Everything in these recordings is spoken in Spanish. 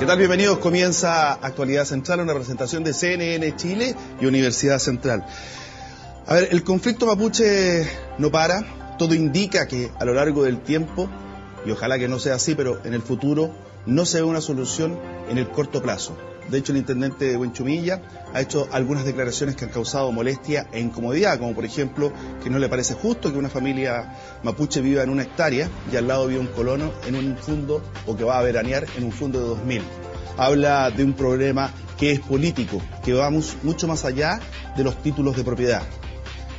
¿Qué tal? Bienvenidos. Comienza Actualidad Central, una presentación de CNN Chile y Universidad Central. A ver, el conflicto mapuche no para. Todo indica que a lo largo del tiempo, y ojalá que no sea así, pero en el futuro no se ve una solución en el corto plazo. De hecho, el intendente de Huenchumilla ha hecho algunas declaraciones que han causado molestia e incomodidad, como por ejemplo que no le parece justo que una familia mapuche viva en 1 hectárea y al lado viva un colono en un fundo, o que va a veranear en un fundo de 2.000. Habla de un problema que es político, que va mucho más allá de los títulos de propiedad.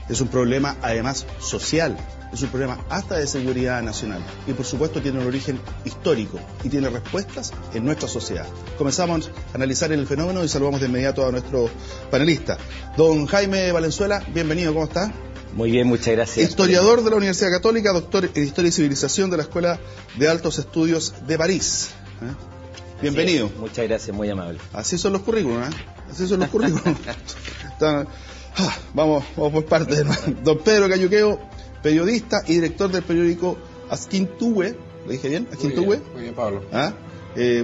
Es un problema además social, es un problema hasta de seguridad nacional y por supuesto tiene un origen histórico y tiene respuestas en nuestra sociedad. Comenzamos a analizar el fenómeno y saludamos de inmediato a nuestro panelista. Don Jaime Valenzuela, bienvenido, ¿cómo está? Muy bien, muchas gracias. Historiador de la Universidad Católica, doctor en Historia y Civilización de la Escuela de Altos Estudios de París. Bienvenido. Muchas gracias, muy amable. Así son los currículums, Así son los currículums. Vamos por partes. Don Pedro Cayuqueo, periodista y director del periódico Asquintuhue. ¿Lo dije bien? Asquintuhue. Muy bien, Pablo.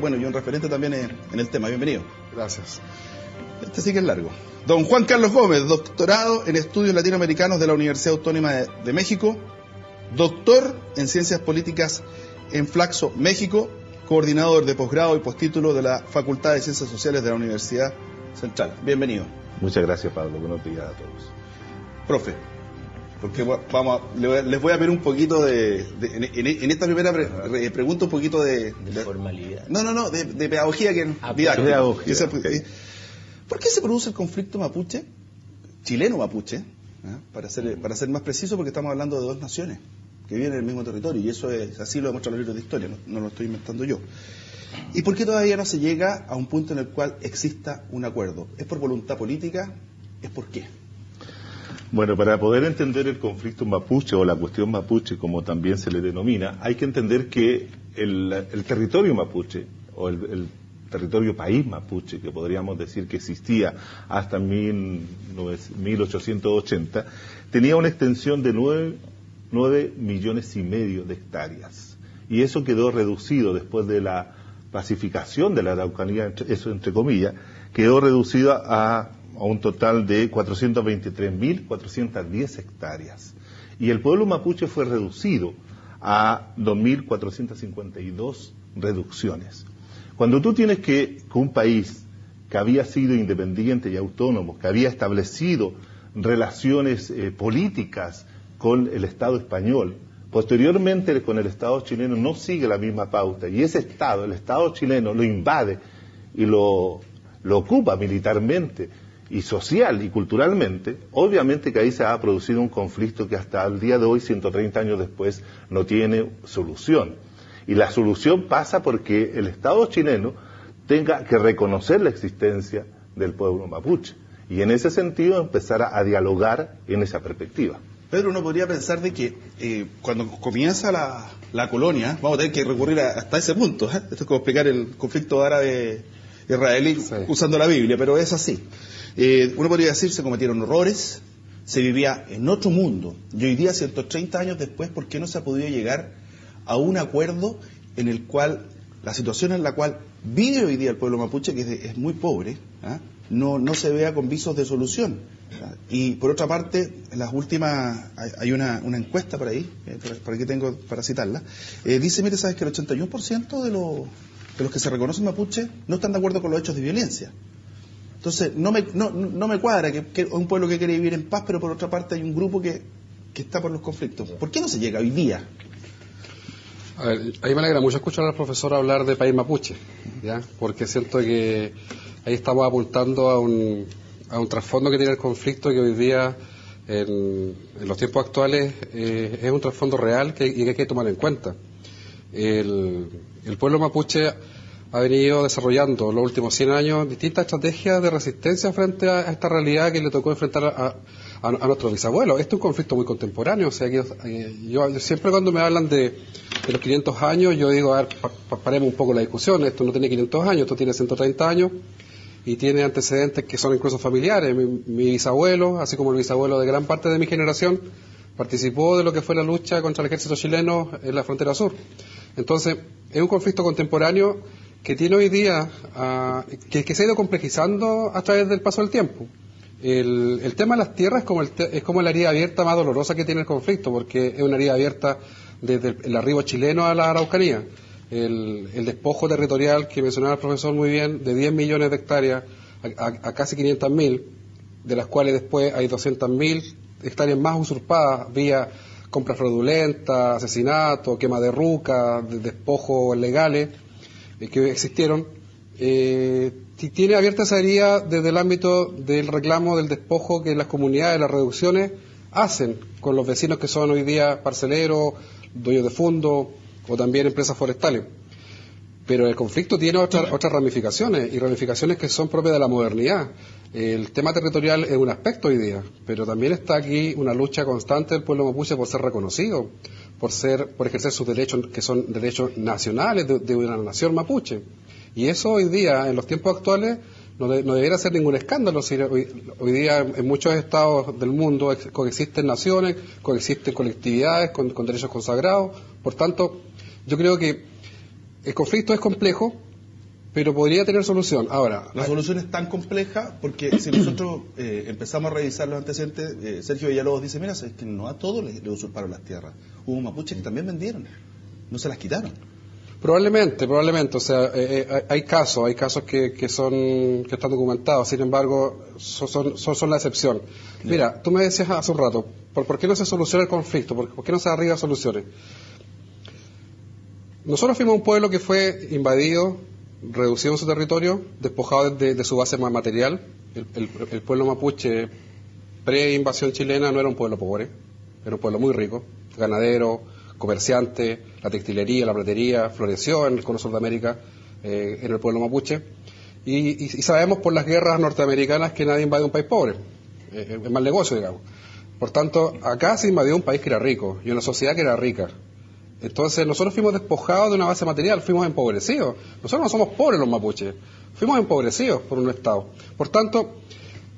Bueno, y un referente también en el tema. Bienvenido. Gracias. Este sí que es largo. Don Juan Carlos Gómez, doctorado en Estudios Latinoamericanos de la Universidad Autónoma de México, doctor en Ciencias Políticas en Flaxo, México, coordinador de posgrado y postítulo de la Facultad de Ciencias Sociales de la Universidad Central. Bienvenido. Muchas gracias, Pablo. Buenos días a todos. Profe, porque les voy a pedir un poquito en esta primera pregunta un poquito de formalidad. No, de pedagogía ¿Por qué se produce el conflicto mapuche, chileno-mapuche? Para ser más preciso, porque estamos hablando de dos naciones que viven en el mismo territorio, y eso es así, lo demuestran los libros de historia, no lo estoy inventando yo. ¿Y por qué todavía no se llega a un punto en el cual exista un acuerdo? ¿Es por voluntad política? ¿Es por qué? Bueno, para poder entender el conflicto mapuche o la cuestión mapuche, como también se le denomina, hay que entender que el territorio mapuche o el territorio país mapuche, que podríamos decir que existía hasta 1880, tenía una extensión de 9,5 millones de hectáreas. Y eso quedó reducido después de la pacificación de la Araucanía, eso entre comillas, quedó reducido a un total de 423.410 hectáreas. Y el pueblo mapuche fue reducido a 2.452 reducciones. Cuando tú tienes que un país que había sido independiente y autónomo, que había establecido relaciones políticas con el Estado español, posteriormente con el Estado chileno no sigue la misma pauta, y ese Estado, el Estado chileno, lo invade y lo ocupa militarmente y social y culturalmente, obviamente que ahí se ha producido un conflicto que hasta el día de hoy, 130 años después, no tiene solución. Y la solución pasa porque el Estado chileno tenga que reconocer la existencia del pueblo mapuche, y en ese sentido empezar a dialogar en esa perspectiva. Pedro, uno podría pensar de que cuando comienza la colonia, vamos a tener que recurrir hasta ese punto. Esto es como explicar el conflicto árabe-israelí usando la Biblia, pero es así. Uno podría decir, se cometieron horrores, se vivía en otro mundo. Y hoy día, 130 años después, ¿por qué no se ha podido llegar a un acuerdo en el cual, la situación en la cual vive hoy día el pueblo mapuche, que es muy pobre, no se vea con visos de solución? Y por otra parte, en las últimas, hay una encuesta por ahí, por aquí tengo para citarla, dice, mire, sabes que el 81% de los que se reconocen mapuche no están de acuerdo con los hechos de violencia. Entonces, no me cuadra que un pueblo que quiere vivir en paz, pero por otra parte hay un grupo que está por los conflictos. ¿Por qué no se llega hoy día? A ver, a mí me alegra mucho escuchar al profesor hablar de país mapuche, ¿ya? Porque siento que ahí estamos apuntando a un trasfondo que tiene el conflicto, que hoy día, en los tiempos actuales, es un trasfondo real y que hay que tomar en cuenta. El pueblo mapuche ha venido desarrollando los últimos 100 años distintas estrategias de resistencia frente a esta realidad que le tocó enfrentar a nuestros bisabuelos. Este es un conflicto muy contemporáneo, o sea, yo siempre cuando me hablan de los 500 años, yo digo, a ver, paremos un poco la discusión. Esto no tiene 500 años, esto tiene 130 años y tiene antecedentes que son incluso familiares. Mi bisabuelo, así como el bisabuelo de gran parte de mi generación, participó de lo que fue la lucha contra el ejército chileno en la frontera sur. Entonces, es un conflicto contemporáneo que tiene hoy día, que se ha ido complejizando a través del paso del tiempo. El tema de las tierras es como la herida abierta más dolorosa que tiene el conflicto, porque es una herida abierta desde el arribo chileno a la Araucanía. El despojo territorial que mencionaba el profesor muy bien, de 10 millones de hectáreas a casi 500.000, de las cuales después hay 200.000 hectáreas más usurpadas vía compras fraudulentas, asesinatos, quema de rucas, despojos legales que existieron. Tiene abierta esa herida desde el ámbito del reclamo del despojo que las comunidades, las reducciones hacen con los vecinos que son hoy día parceleros, dueños de fondo o también empresas forestales. Pero el conflicto tiene otras ramificaciones, y ramificaciones que son propias de la modernidad. El tema territorial es un aspecto hoy día, pero también está aquí una lucha constante del pueblo mapuche por ser reconocido, por ejercer sus derechos, que son derechos nacionales de una nación mapuche. Y eso hoy día, en los tiempos actuales, no debería ser ningún escándalo. Hoy día en muchos estados del mundo coexisten naciones, coexisten colectividades con derechos consagrados. Por tanto, yo creo que el conflicto es complejo, pero podría tener solución. Ahora, la solución es tan compleja porque si nosotros empezamos a revisar los antecedentes, Sergio Villalobos dice, mira, es que no a todos le usurparon las tierras. Hubo mapuches que también vendieron, no se las quitaron. Probablemente, o sea, hay casos que están documentados, sin embargo, son la excepción. Mira, tú me decías hace un rato, ¿por qué no se soluciona el conflicto? ¿Por qué no se arriba soluciones? Nosotros fuimos un pueblo que fue invadido, reducido en su territorio, despojado de su base material. El pueblo mapuche, pre-invasión chilena, no era un pueblo pobre, era un pueblo muy rico, ganadero, comerciante, la textilería, la platería, floreció en el cono sur de América, en el pueblo mapuche, y sabemos por las guerras norteamericanas que nadie invade un país pobre, es mal negocio, digamos. Por tanto, acá se invadió un país que era rico, y una sociedad que era rica. Entonces, nosotros fuimos despojados de una base material, fuimos empobrecidos. Nosotros no somos pobres los mapuches, fuimos empobrecidos por un Estado. Por tanto,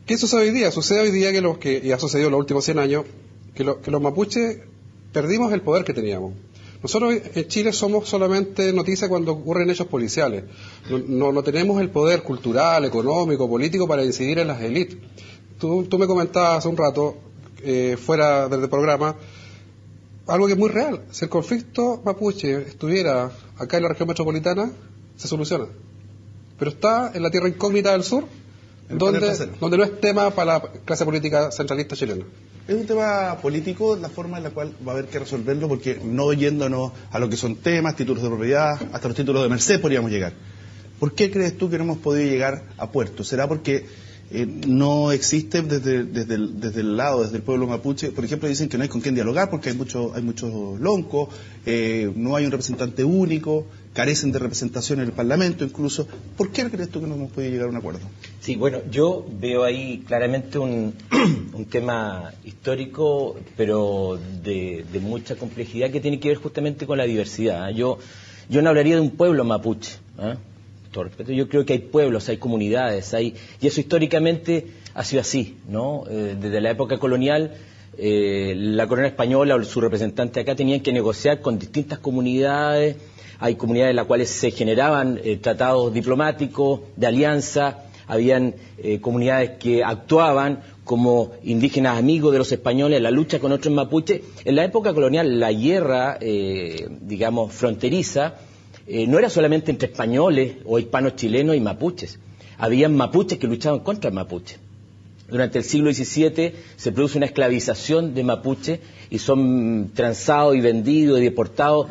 ¿qué sucede hoy día? Sucede hoy día y ha sucedido en los últimos 100 años, que los mapuches perdimos el poder que teníamos. Nosotros en Chile somos solamente noticia cuando ocurren hechos policiales. No tenemos el poder cultural, económico, político para incidir en las élites. Tú me comentabas hace un rato, fuera del programa, algo que es muy real. Si el conflicto mapuche estuviera acá en la región metropolitana, se soluciona. Pero está en la tierra incógnita del sur, donde no es tema para la clase política centralista chilena. Es un tema político la forma en la cual va a haber que resolverlo, porque no yéndonos a lo que son temas, títulos de propiedad, hasta los títulos de merced podríamos llegar. ¿Por qué crees tú que no hemos podido llegar a puerto? ¿Será porque no existe desde el lado, desde el pueblo mapuche? Por ejemplo, dicen que no hay con quién dialogar porque hay muchos loncos, no hay un representante único, carecen de representación en el Parlamento incluso. ¿Por qué crees tú que no hemos podido llegar a un acuerdo? Sí, bueno, yo veo ahí claramente un tema histórico, pero de mucha complejidad, que tiene que ver justamente con la diversidad. Yo no hablaría de un pueblo mapuche, todo respeto. Yo creo que hay pueblos, hay comunidades, y eso históricamente ha sido así, ¿no? Desde la época colonial, la corona española o su representante acá tenían que negociar con distintas comunidades. Hay comunidades en las cuales se generaban tratados diplomáticos, de alianza, habían comunidades que actuaban como indígenas amigos de los españoles en la lucha con otros mapuches. En la época colonial, la guerra, digamos, fronteriza, no era solamente entre españoles o hispanos chilenos y mapuches. Habían mapuches que luchaban contra mapuches. Durante el siglo XVII se produce una esclavización de mapuches y son transados y vendidos y deportados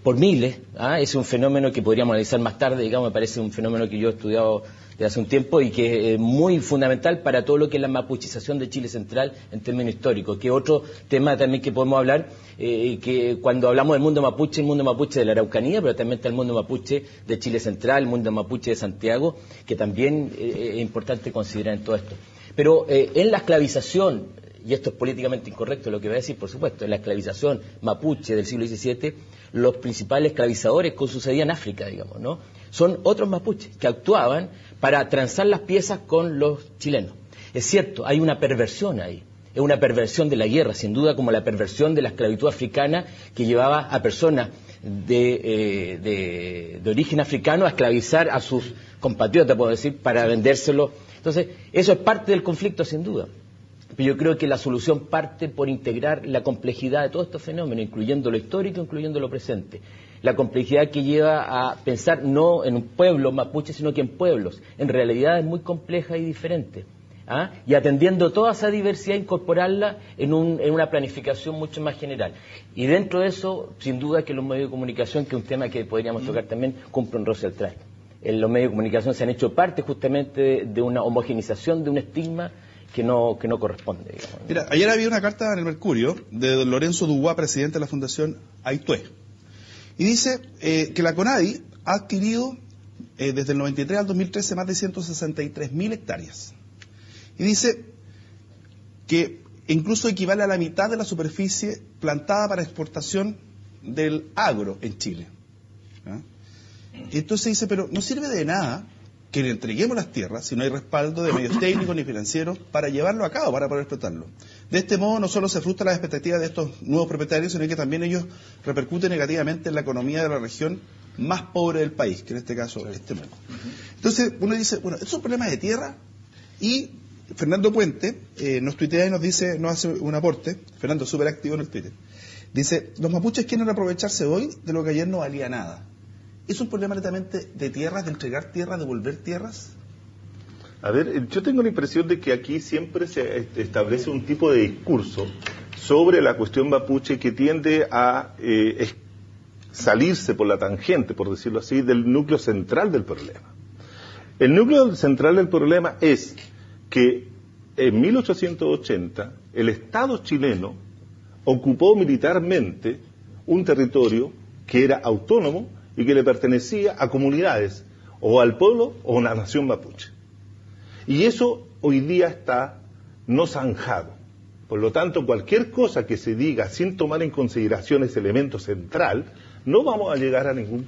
por miles. Es un fenómeno que podríamos analizar más tarde, digamos, me parece un fenómeno que yo he estudiado desde hace un tiempo y que es muy fundamental para todo lo que es la mapuchización de Chile central en términos históricos, que es otro tema también que podemos hablar, que cuando hablamos del mundo mapuche, el mundo mapuche de la Araucanía, pero también está el mundo mapuche de Chile central, el mundo mapuche de Santiago, que también es importante considerar en todo esto. Pero en la esclavización, y esto es políticamente incorrecto lo que voy a decir, por supuesto, en la esclavización mapuche del siglo XVII, los principales esclavizadores que sucedían en África, digamos, ¿no? Son otros mapuches que actuaban para transar las piezas con los chilenos. Es cierto, hay una perversión ahí, es una perversión de la guerra, sin duda, como la perversión de la esclavitud africana que llevaba a personas de origen africano a esclavizar a sus compatriotas, puedo decir, para vendérselo. Entonces, eso es parte del conflicto, sin duda. Pero yo creo que la solución parte por integrar la complejidad de todos estos fenómenos, incluyendo lo histórico, incluyendo lo presente. La complejidad que lleva a pensar no en un pueblo mapuche, sino que en pueblos. En realidad es muy compleja y diferente. Y atendiendo toda esa diversidad, incorporarla en una planificación mucho más general. Y dentro de eso, sin duda que los medios de comunicación, que es un tema que podríamos tocar también, cumple un rol central. Los medios de comunicación se han hecho parte justamente de una homogenización, de un estigma que no corresponde, digamos. Mira, ayer había una carta en el Mercurio de Lorenzo Dubois, presidente de la Fundación Aitué, y dice que la CONADI ha adquirido desde el 93 al 2013 más de 163.000 hectáreas. Y dice que incluso equivale a la mitad de la superficie plantada para exportación del agro en Chile. Y entonces dice, pero no sirve de nada que le entreguemos las tierras si no hay respaldo de medios técnicos ni financieros para llevarlo a cabo, para poder explotarlo. De este modo no solo se frustran las expectativas de estos nuevos propietarios, sino que también ellos repercuten negativamente en la economía de la región más pobre del país, que en este caso es Temuco. Entonces uno dice, bueno, estos son problemas de tierra. Y Fernando Puente nos tuitea y nos dice, nos hace un aporte, Fernando súper activo en el Twitter, dice, los mapuches quieren aprovecharse hoy de lo que ayer no valía nada. ¿Es un problema netamente de tierras, de entregar tierras, de devolver tierras? A ver, yo tengo la impresión de que aquí siempre se establece un tipo de discurso sobre la cuestión mapuche que tiende a salirse por la tangente, por decirlo así, del núcleo central del problema. El núcleo central del problema es que en 1880 el Estado chileno ocupó militarmente un territorio que era autónomo y que le pertenecía a comunidades, o al pueblo, o a una nación mapuche. Y eso hoy día está no zanjado. Por lo tanto, cualquier cosa que se diga sin tomar en consideración ese elemento central, no vamos a llegar a ninguna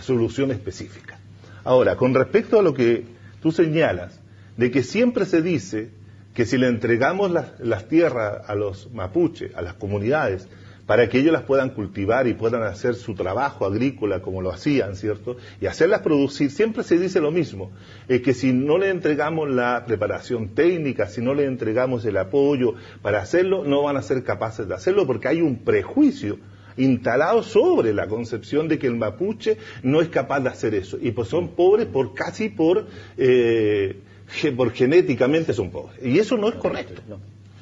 solución específica. Ahora, con respecto a lo que tú señalas, de que siempre se dice que si le entregamos las tierras a los mapuches, a las comunidades, para que ellos las puedan cultivar y puedan hacer su trabajo agrícola como lo hacían, ¿cierto? Y hacerlas producir, siempre se dice lo mismo, que si no le entregamos la preparación técnica, si no le entregamos el apoyo para hacerlo, no van a ser capaces de hacerlo porque hay un prejuicio instalado sobre la concepción de que el mapuche no es capaz de hacer eso. Y pues son pobres casi por genéticamente son pobres. Y eso no es correcto.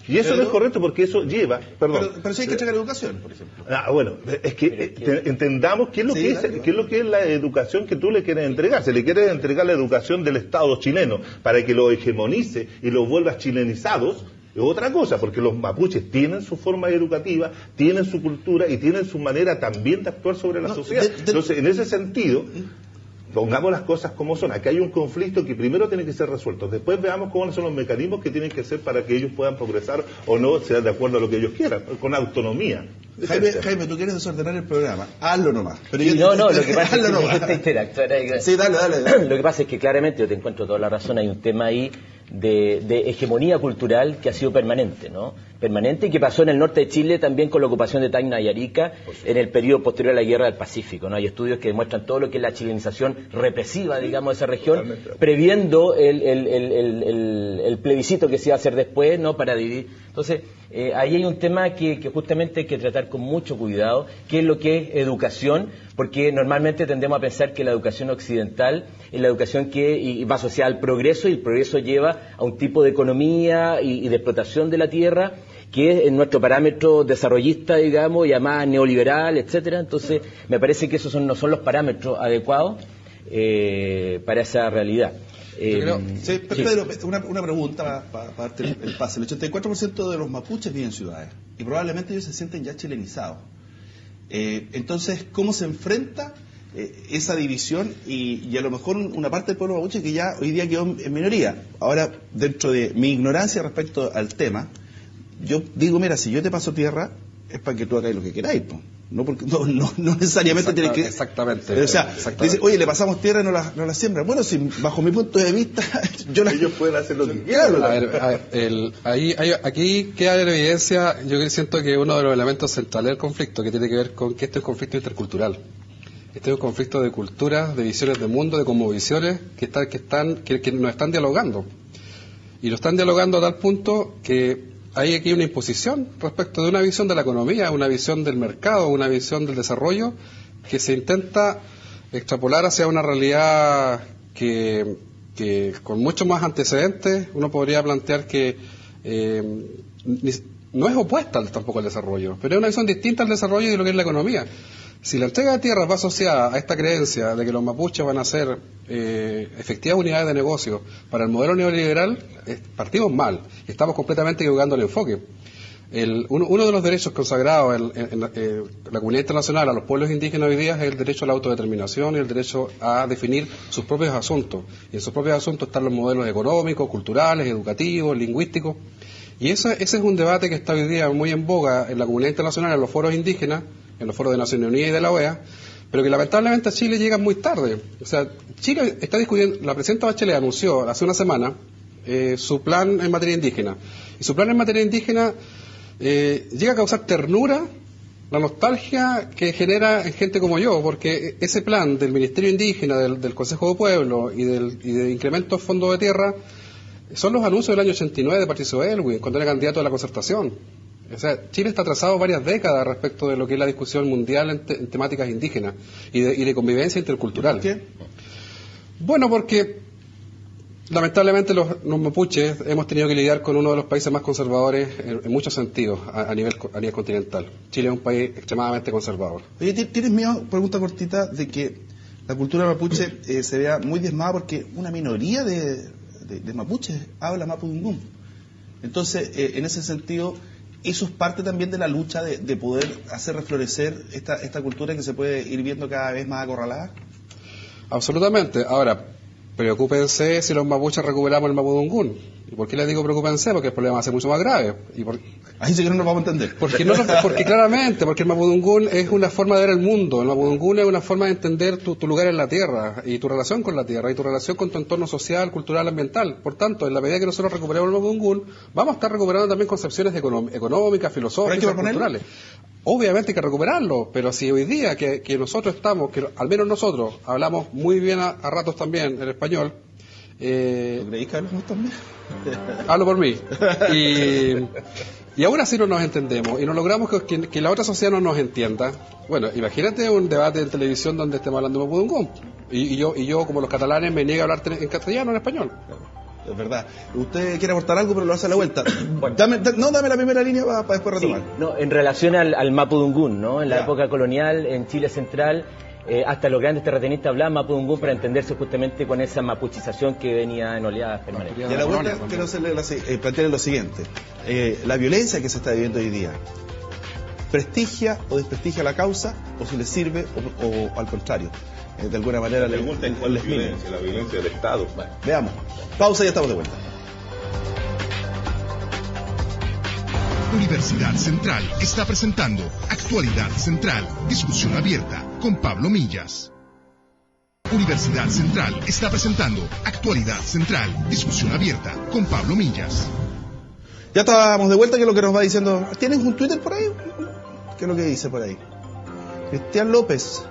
Y eso no es correcto porque eso lleva... Perdón. Pero si hay que entregar educación, por ejemplo. Bueno, es que entendamos qué es lo que es la educación que tú le quieres entregar. Se le quiere entregar la educación del Estado chileno para que lo hegemonice y lo vuelva chilenizados, es otra cosa, porque los mapuches tienen su forma educativa, tienen su cultura y tienen su manera también de actuar sobre la sociedad. Entonces, en ese sentido... Pongamos las cosas como son. Aquí hay un conflicto que primero tiene que ser resuelto. Después veamos cómo son los mecanismos que tienen que ser para que ellos puedan progresar o no, sea de acuerdo a lo que ellos quieran, con autonomía. Jaime, tú quieres desordenar el programa. Hazlo nomás. Pero lo que pasa es que me gusta interactuar. Sí, dale. Lo que pasa es que claramente, yo te encuentro toda la razón, hay un tema ahí de hegemonía cultural que ha sido permanente, ¿no? Permanente y que pasó en el norte de Chile también con la ocupación de Tacna y Arica en el periodo posterior a la Guerra del Pacífico, ¿no? Hay estudios que demuestran todo lo que es la chilenización represiva, digamos, de esa región, previendo el plebiscito que se iba a hacer después, ¿no? Para dividir. Entonces, ahí hay un tema que justamente hay que tratar con mucho cuidado, que es lo que es educación, porque normalmente tendemos a pensar que la educación occidental es la educación que va asociada al progreso, y el progreso lleva a un tipo de economía y de explotación de la tierra que es nuestro parámetro desarrollista, digamos, llamada neoliberal, etcétera. Entonces, me parece que esos no son los parámetros adecuados para esa realidad. Pedro, una pregunta para darte el pase. El 84% de los mapuches viven en ciudades y probablemente ellos se sienten ya chilenizados. Entonces, ¿cómo se enfrenta esa división y a lo mejor una parte del pueblo mapuche que ya hoy día quedó en minoría? Ahora, dentro de mi ignorancia respecto al tema, yo digo, mira, si yo te paso tierra es para que tú hagáis lo que queráis, po. No necesariamente tiene que... Exactamente. O sea, dice, oye, le pasamos tierra y no la siembra. Bueno, si bajo mi punto de vista, ellos pueden hacer lo que quieran. Aquí queda en evidencia, yo siento que uno de los elementos centrales del conflicto, que tiene que ver con que este es un conflicto intercultural. Este es un conflicto de culturas, de visiones de mundo, de cosmovisiones que nos están dialogando. Y lo están dialogando a tal punto que hay aquí una imposición respecto de una visión de la economía, una visión del mercado, una visión del desarrollo, que se intenta extrapolar hacia una realidad que con muchos más antecedentes uno podría plantear que no es opuesta tampoco al desarrollo, pero es una visión distinta al desarrollo y de lo que es la economía. Si la entrega de tierras va asociada a esta creencia de que los mapuches van a ser efectivas unidades de negocio para el modelo neoliberal, partimos mal. Estamos completamente equivocando el enfoque. Uno de los derechos consagrados en la comunidad internacional a los pueblos indígenas hoy día es el derecho a la autodeterminación y el derecho a definir sus propios asuntos. Y en sus propios asuntos están los modelos económicos, culturales, educativos, lingüísticos. Y ese es un debate que está hoy día muy en boga en la comunidad internacional, en los foros indígenas, en los foros de Naciones Unidas y de la OEA, pero que lamentablemente a Chile llega muy tarde. O sea, Chile está discutiendo, la presidenta Bachelet anunció hace una semana su plan en materia indígena. Y su plan en materia indígena llega a causar ternura, la nostalgia que genera en gente como yo, porque ese plan del Ministerio Indígena, del Consejo de Pueblo y de incremento de fondos de tierra, son los anuncios del año 89 de Patricio Aylwin, cuando era candidato a la concertación. O sea, Chile está atrasado varias décadas respecto de lo que es la discusión mundial en temáticas indígenas y de convivencia intercultural. ¿Por qué? Bueno, porque lamentablemente los mapuches hemos tenido que lidiar con uno de los países más conservadores en muchos sentidos a nivel continental. Chile es un país extremadamente conservador. Oye, ¿tienes miedo, pregunta cortita, de que la cultura mapuche se vea muy diezmada porque una minoría de mapuches habla mapudungún? Entonces, en ese sentido, eso es parte también de la lucha de poder hacer reflorecer esta cultura que se puede ir viendo cada vez más acorralada. Absolutamente. Ahora, preocúpense si los mapuches recuperamos el mapudungún. ¿Y por qué les digo preocúpense? Porque el problema va a ser mucho más grave. Ahí sí que no nos vamos a entender. Porque el mapudungún es una forma de ver el mundo. El mapudungún es una forma de entender tu lugar en la tierra y tu relación con la tierra y tu relación con tu entorno social, cultural, ambiental. Por tanto, en la medida que nosotros recuperemos el mapudungún, vamos a estar recuperando también concepciones económicas, filosóficas, culturales. Obviamente hay que recuperarlo, pero si hoy día que nosotros estamos, que al menos nosotros hablamos muy bien a ratos también el español. ¿Lo creéis que hablamos también? Hablo por mí. Y aún así no nos entendemos y no logramos que la otra sociedad no nos entienda. Bueno, imagínate un debate en televisión donde estemos hablando de mapudungún y yo, como los catalanes, me niego a hablar en castellano, en español. Es verdad. Usted quiere aportar algo, pero lo hace a la vuelta. Bueno. Dame la primera línea para después retomar. Sí, no, en relación al mapudungún, ¿no? En la época colonial, en Chile central, hasta los grandes terratenientes hablaban mapudungún para entenderse justamente con esa mapuchización que venía en oleadas permanentes. Y a la vuelta quiero plantear lo siguiente. La violencia que se está viviendo hoy día, ¿prestigia o desprestigia la causa o si le sirve o al contrario? De alguna manera la pregunta es cuál es la violencia del Estado. Bueno, veamos. Pausa y ya estamos de vuelta. Universidad Central está presentando Actualidad Central, discusión abierta con Pablo Millas. Universidad Central está presentando Actualidad Central, discusión abierta con Pablo Millas. Ya estábamos de vuelta, que es lo que nos va diciendo. ¿Tienes un Twitter por ahí? ¿Qué es lo que dice por ahí? Cristian López.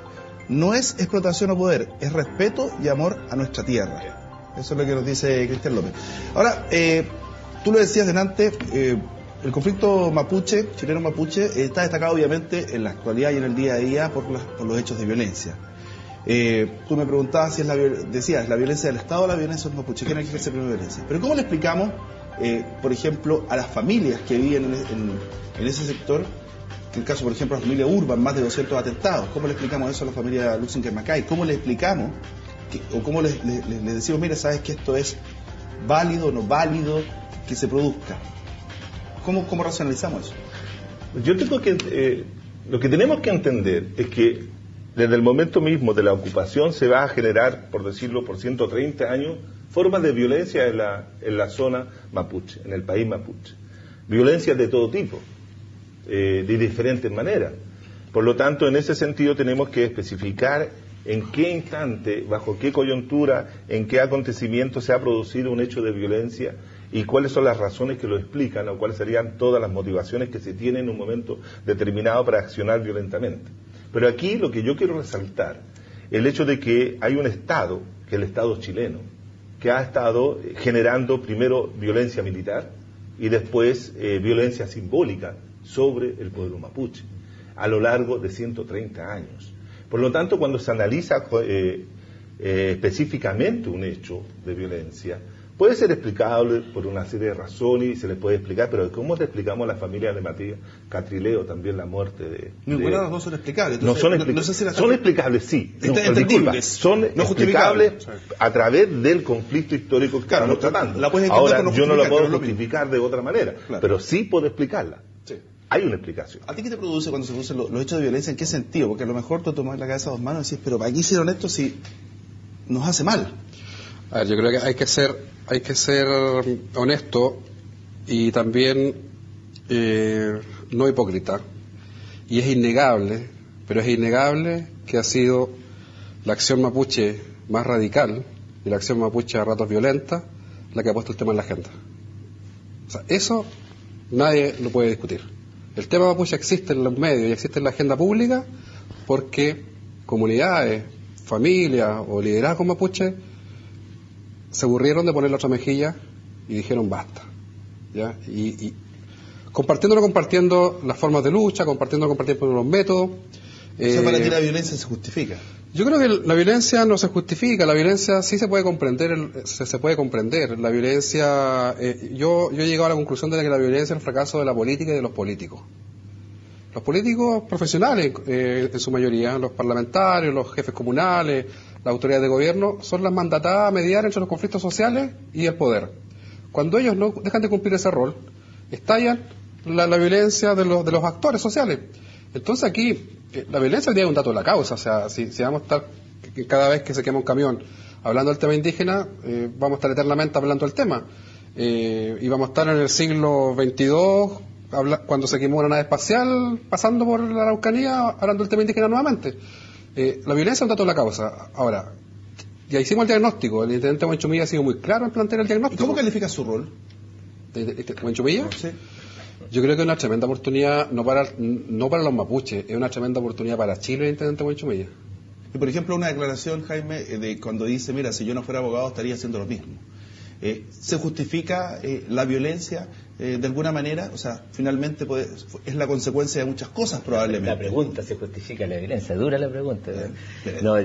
No es explotación o poder, es respeto y amor a nuestra tierra. Eso es lo que nos dice Cristian López. Ahora, tú lo decías delante, el conflicto mapuche, chileno-mapuche, está destacado obviamente en la actualidad y en el día a día por los hechos de violencia. Tú me preguntabas si es la violencia del Estado o la violencia de los mapuches. ¿Quién ejerce primero violencia? Pero ¿cómo le explicamos, por ejemplo, a las familias que viven en ese sector? En el caso, por ejemplo, de la familia Urban, más de 200 atentados. ¿Cómo le explicamos eso a la familia Luxinger-Mackay? ¿Cómo le explicamos, o cómo le decimos, mira, sabes que esto es válido o no válido que se produzca? ¿Cómo racionalizamos eso? Yo tengo que... lo que tenemos que entender es que desde el momento mismo de la ocupación se va a generar, por decirlo, por 130 años, formas de violencia en la zona mapuche, en el país mapuche. Violencia de todo tipo. De diferentes maneras. Por lo tanto, en ese sentido tenemos que especificar en qué instante, bajo qué coyuntura, en qué acontecimiento se ha producido un hecho de violencia y cuáles son las razones que lo explican o cuáles serían todas las motivaciones que se tienen en un momento determinado para accionar violentamente. Pero aquí lo que yo quiero resaltar, el hecho de que hay un Estado, que es el Estado chileno, que ha estado generando primero violencia militar y después violencia simbólica sobre el pueblo mapuche a lo largo de 130 años. Por lo tanto, cuando se analiza específicamente un hecho de violencia, puede ser explicable por una serie de razones y se le puede explicar, pero ¿cómo le explicamos a la familia de Matías Catrileo también la muerte de...? Ninguna de las dos son explicables. Entonces, son explicables, sí. Son no explicables a través del conflicto histórico que estamos tratando. Ahora, yo no la puedo justificar de otra manera, pero sí puedo explicarla. Sí. Hay una explicación. ¿A ti qué te produce cuando se producen los hechos de violencia? ¿En qué sentido? Porque a lo mejor tú tomas la cabeza a dos manos y decís, pero ¿para qué hicieron esto si nos hace mal? A ver, yo creo que hay que ser honesto y también no hipócrita. Y es innegable, pero es innegable que ha sido la acción mapuche más radical y la acción mapuche a ratos violenta la que ha puesto el tema en la agenda. O sea, eso nadie lo puede discutir. El tema mapuche existe en los medios y existe en la agenda pública porque comunidades, familias o liderazgos mapuche se aburrieron de poner la otra mejilla y dijeron basta, ¿ya? Y compartiendo las formas de lucha, compartiendo los métodos. Para ti la violencia se justifica. Yo creo que la violencia no se justifica, la violencia sí se puede comprender, se puede comprender. La violencia, yo he llegado a la conclusión de que la violencia es el fracaso de la política y de los políticos. Los políticos profesionales, en su mayoría, los parlamentarios, los jefes comunales, las autoridades de gobierno, son las mandatadas a mediar entre los conflictos sociales y el poder. Cuando ellos no dejan de cumplir ese rol, estallan la violencia de los actores sociales. Entonces aquí, la violencia hoy día es un dato de la causa. O sea, si vamos a estar, cada vez que se quema un camión hablando del tema indígena, vamos a estar eternamente hablando del tema. Y vamos a estar en el siglo XXII, cuando se quemó una nave espacial, pasando por la Araucanía, hablando del tema indígena nuevamente. La violencia es un dato de la causa. Ahora, ya hicimos el diagnóstico. El intendente Huenchumilla ha sido muy claro en plantear el diagnóstico. ¿Y cómo califica su rol? ¿Huenchumilla? Sí. Yo creo que es una tremenda oportunidad, no para los mapuches, es una tremenda oportunidad para Chile el intendente Huenchumilla. Y por ejemplo, una declaración, Jaime, de cuando dice, mira, si yo no fuera abogado estaría haciendo lo mismo. ¿Se justifica la violencia de alguna manera? O sea, finalmente es la consecuencia de muchas cosas probablemente. La pregunta, ¿se justifica la violencia? Dura la pregunta. No,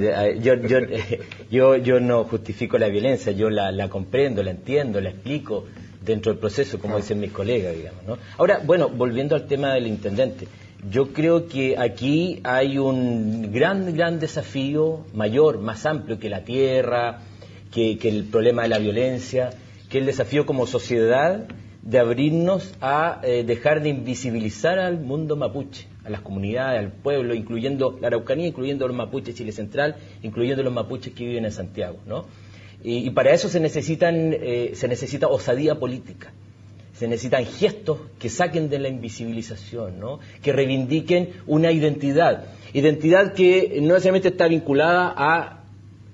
yo no justifico la violencia, yo la comprendo, la entiendo, la explico dentro del proceso, como dicen mis colegas, digamos, ¿no? Ahora, bueno, volviendo al tema del intendente, yo creo que aquí hay un gran desafío mayor, más amplio que la tierra, que el problema de la violencia, que el desafío como sociedad de abrirnos a dejar de invisibilizar al mundo mapuche, a las comunidades, al pueblo, incluyendo la Araucanía, incluyendo los mapuches Chile Central, incluyendo los mapuches que viven en Santiago, ¿no? Y para eso se necesita osadía política, se necesitan gestos que saquen de la invisibilización, ¿no? Que reivindiquen una identidad que no necesariamente está vinculada a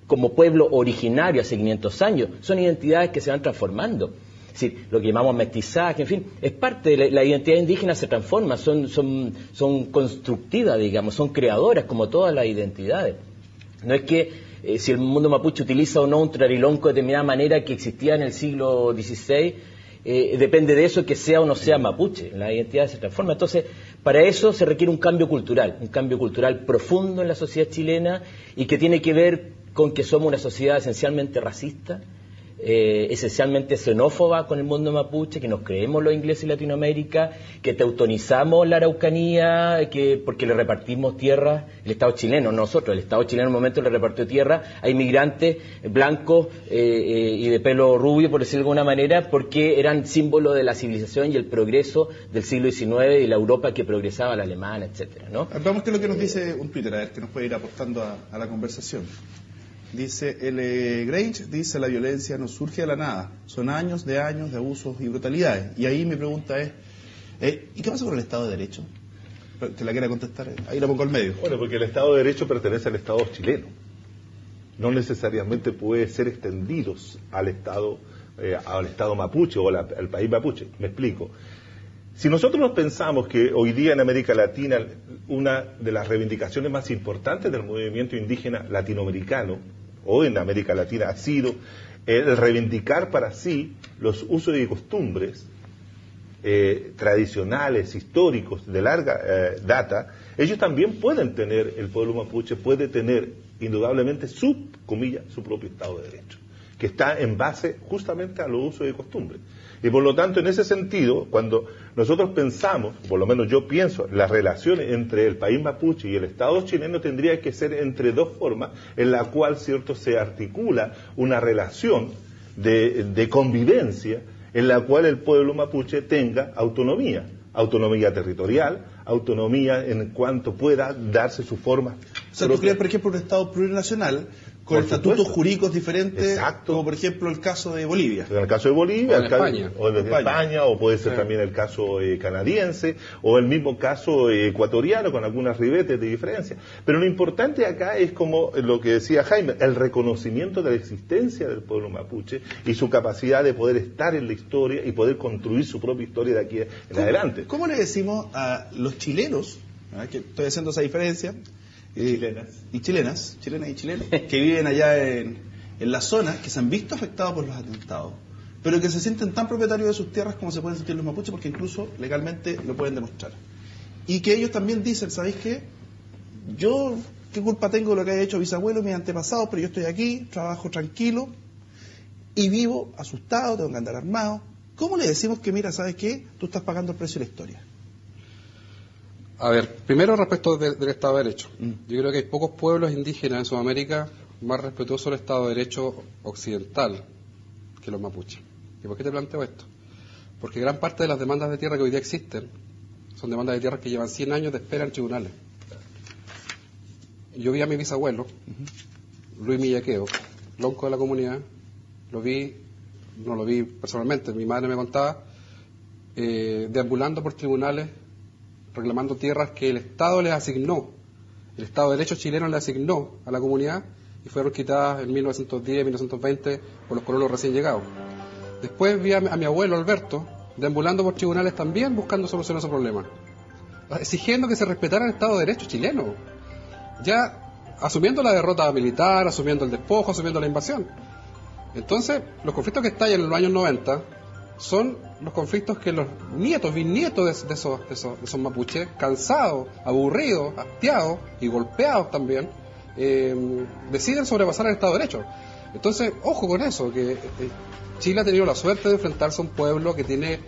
como pueblo originario hace 500 años, son identidades que se van transformando. Es decir, lo que llamamos mestizaje, en fin, es parte de la identidad indígena, se transforma, son constructivas, digamos, son creadoras como todas las identidades. No es que si el mundo mapuche utiliza o no un trarilonco de determinada manera que existía en el siglo XVI, depende de eso que sea o no sea mapuche, la identidad se transforma. Entonces, para eso se requiere un cambio cultural profundo en la sociedad chilena y que tiene que ver con que somos una sociedad esencialmente racista, esencialmente xenófoba con el mundo mapuche, que nos creemos los ingleses en Latinoamérica, que teutonizamos la Araucanía, porque le repartimos tierra, el Estado chileno, nosotros, el Estado chileno en un momento le repartió tierra a inmigrantes blancos y de pelo rubio, por decirlo de alguna manera, porque eran símbolo de la civilización y el progreso del siglo XIX y la Europa que progresaba, la alemana, etcétera, ¿no? Vamos a ver lo que nos dice un Twitter, a ver, que nos puede ir aportando a la conversación. Dice L. Grange, dice la violencia no surge de la nada, son años de abusos y brutalidades. Y ahí mi pregunta es, ¿y qué pasa con el Estado de Derecho? ¿Te la quiera contestar? Ahí la pongo al medio. Bueno, porque el Estado de Derecho pertenece al Estado chileno. No necesariamente puede ser extendidos al Estado mapuche o al país mapuche. Me explico. Si nosotros pensamos que hoy día en América Latina una de las reivindicaciones más importantes del movimiento indígena latinoamericano o en América Latina ha sido el reivindicar para sí los usos y costumbres tradicionales, históricos, de larga data, ellos también pueden tener, el pueblo mapuche puede tener indudablemente su propio Estado de Derecho, que está en base justamente a los usos y costumbres. Y por lo tanto, en ese sentido, cuando nosotros pensamos, por lo menos yo pienso, las relaciones entre el país mapuche y el Estado chileno tendría que ser entre dos formas, en la cual, cierto, se articula una relación de convivencia, en la cual el pueblo mapuche tenga autonomía territorial, autonomía en cuanto pueda darse su forma. O sea, tú crees, por ejemplo, un Estado plurinacional con estatutos jurídicos diferentes, exacto, como por ejemplo el caso de Bolivia. En el caso de Bolivia, o de España, o puede ser también el caso canadiense, o el mismo caso ecuatoriano, con algunas ribetes de diferencia. Pero lo importante acá es, como lo que decía Jaime, el reconocimiento de la existencia del pueblo mapuche y su capacidad de poder estar en la historia y poder construir su propia historia de aquí en adelante. ¿Cómo le decimos a los chilenos, que estoy haciendo esa diferencia, chilenas, que viven allá en la zona, que se han visto afectados por los atentados, pero que se sienten tan propietarios de sus tierras como se pueden sentir los mapuches, porque incluso legalmente lo pueden demostrar? Y que ellos también dicen, ¿sabéis qué? Yo, ¿qué culpa tengo de lo que haya hecho bisabuelo, mis antepasados? Pero yo estoy aquí, trabajo tranquilo y vivo asustado, tengo que andar armado. ¿Cómo le decimos que, mira, ¿sabes qué? Tú estás pagando el precio de la historia? A ver, primero respecto del Estado de Derecho. Yo creo que hay pocos pueblos indígenas en Sudamérica más respetuosos del Estado de Derecho occidental que los mapuches. ¿Y por qué te planteo esto? Porque gran parte de las demandas de tierra que hoy día existen son demandas de tierra que llevan 100 años de espera en tribunales. Yo vi a mi bisabuelo, Luis Millaqueo, lonco de la comunidad, no lo vi personalmente, mi madre me contaba, deambulando por tribunales reclamando tierras que el Estado les asignó, el Estado de Derecho chileno le asignó a la comunidad y fueron quitadas en 1910, 1920 por los colonos recién llegados. Después vi a mi abuelo Alberto deambulando por tribunales también buscando soluciones a esos problemas, exigiendo que se respetara el Estado de Derecho chileno, ya asumiendo la derrota militar, asumiendo el despojo, asumiendo la invasión. Entonces, los conflictos que estallan en los años 90 son los conflictos que los bisnietos de esos mapuches, cansados, aburridos, hastiados y golpeados también, deciden sobrepasar el Estado de Derecho. Entonces, ojo con eso, que Chile ha tenido la suerte de enfrentarse a un pueblo que tiene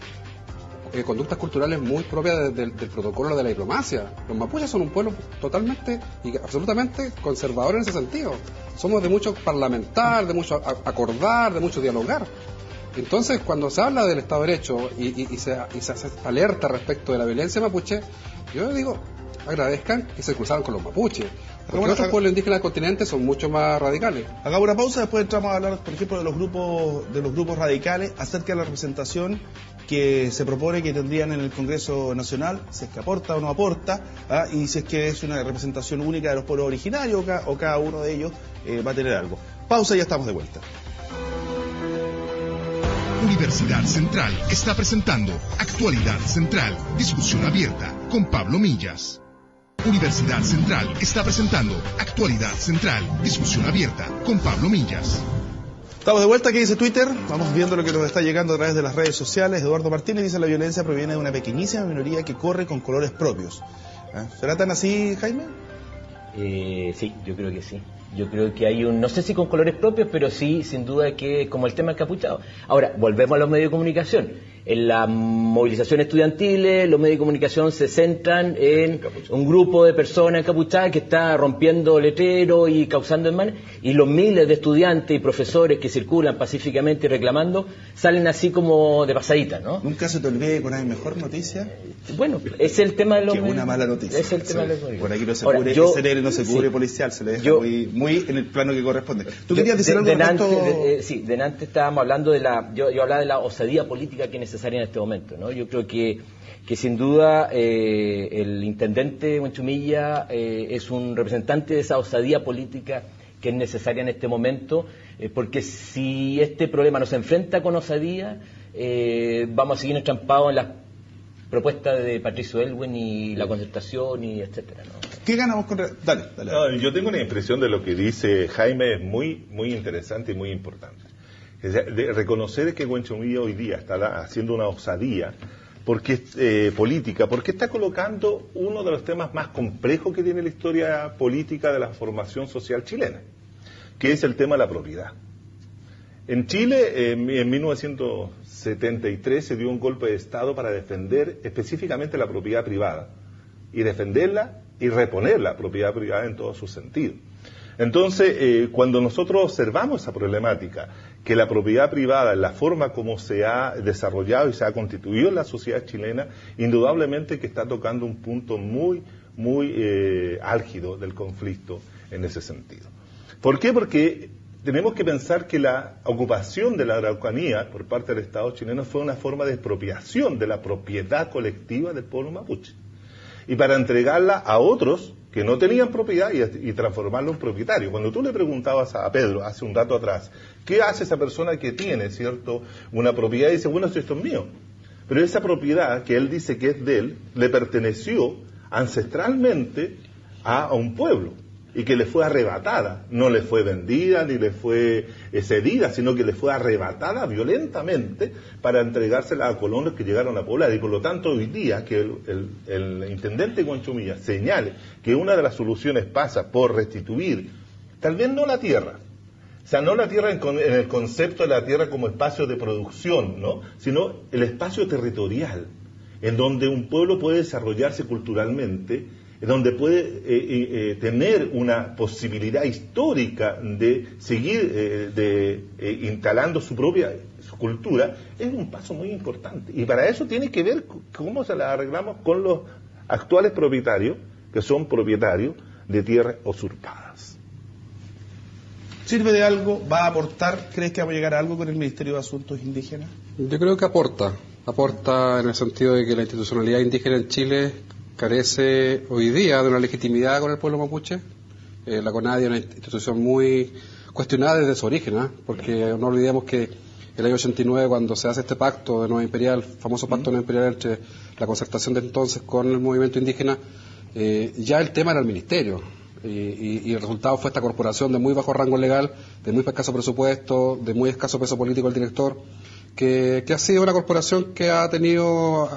conductas culturales muy propias del protocolo de la diplomacia. Los mapuches son un pueblo totalmente y absolutamente conservador en ese sentido. Somos de mucho parlamentar, de mucho acordar, de mucho dialogar. Entonces, cuando se habla del Estado de Derecho y se hace alerta respecto de la violencia mapuche, yo digo, agradezcan que se cruzaron con los mapuches, porque otros pueblos indígenas del continente son mucho más radicales. Hagamos una pausa, después entramos a hablar, por ejemplo, de los grupos radicales acerca de la representación que se propone que tendrían en el Congreso Nacional, si es que aporta o no aporta, y si es que es una representación única de los pueblos originarios o cada uno de ellos va a tener algo. Pausa y ya estamos de vuelta. Universidad Central está presentando Actualidad Central, discusión abierta con Pablo Millas. Universidad Central está presentando Actualidad Central, discusión abierta con Pablo Millas. Estamos de vuelta, ¿qué dice Twitter? Vamos viendo lo que nos está llegando a través de las redes sociales. Eduardo Martínez dice: la violencia proviene de una pequeñísima minoría que corre con colores propios. ¿Será tan así, Jaime? Sí, yo creo que sí. Yo creo que hay no sé si con colores propios, pero sí, sin duda, que como el tema encapuchado. Ahora, volvemos a los medios de comunicación. En las movilizaciones estudiantiles, los medios de comunicación se centran en un grupo de personas encapuchadas que está rompiendo letreros y causando desmanes, y los miles de estudiantes y profesores que circulan pacíficamente y reclamando salen así como de pasadita, ¿no? Nunca se te olvide con una mejor noticia. Bueno, es el tema de los que una mala noticia. Es el tema de los medios. Por aquí no se cubre, no se cubre policial, se le deja muy muy en el plano que corresponde. ¿Tú querías decir algo Sí, delante estábamos hablando de yo hablaba de la osadía política que es necesaria en este momento, ¿no? Yo creo que sin duda el intendente Huenchumilla es un representante de esa osadía política que es necesaria en este momento, porque si este problema no se enfrenta con osadía, vamos a seguir entrampados en las propuestas de Patricio Aylwin y la concertación y etcétera, ¿no? ¿Qué ganamos con...? Dale. No, yo tengo una impresión de lo que dice Jaime, es muy, muy interesante y muy importante. Es de reconocer que Huenchumilla hoy día está haciendo una osadía porque política, porque está colocando uno de los temas más complejos que tiene la historia política de la formación social chilena, que es el tema de la propiedad. En Chile, en 1973, se dio un golpe de Estado para defender específicamente la propiedad privada, y defenderla y reponer la propiedad privada en todo su sentido. Entonces, cuando nosotros observamos esa problemática, que la propiedad privada, en la forma como se ha desarrollado y se ha constituido en la sociedad chilena, indudablemente que está tocando un punto muy, muy álgido del conflicto en ese sentido. ¿Por qué? Porque tenemos que pensar que la ocupación de la Araucanía por parte del Estado chileno fue una forma de expropiación de la propiedad colectiva del pueblo mapuche, y para entregarla a otros que no tenían propiedad y transformarlo en propietario. Cuando tú le preguntabas a Pedro hace un rato atrás, ¿qué hace esa persona que tiene, cierto, una propiedad? Y dice, bueno, esto es mío. Pero esa propiedad que él dice que es de él, le perteneció ancestralmente a un pueblo, y que le fue arrebatada, no le fue vendida ni le fue cedida, sino que le fue arrebatada violentamente para entregársela a colonos que llegaron a poblar. Y por lo tanto hoy día que el intendente Huenchumilla señale que una de las soluciones pasa por restituir, tal vez no la tierra, o sea, no la tierra en el concepto de la tierra como espacio de producción, ¿no?, sino el espacio territorial, en donde un pueblo puede desarrollarse culturalmente, donde puede tener una posibilidad histórica de seguir instalando su cultura, es un paso muy importante. Y para eso tiene que ver cómo se la arreglamos con los actuales propietarios, que son propietarios de tierras usurpadas. ¿Sirve de algo? ¿Va a aportar? ¿Crees que va a llegar a algo con el Ministerio de Asuntos Indígenas? Yo creo que aporta en el sentido de que la institucionalidad indígena en Chile carece hoy día de una legitimidad con el pueblo mapuche. La CONADI es una institución muy cuestionada desde su origen, porque no olvidemos que el año 89, cuando se hace este pacto de Nueva Imperial, famoso pacto de Nueva Imperial entre la concertación de entonces con el movimiento indígena, ya el tema era el ministerio, y el resultado fue esta corporación de muy bajo rango legal, de muy escaso presupuesto, de muy escaso peso político el director, que ha sido una corporación que ha tenido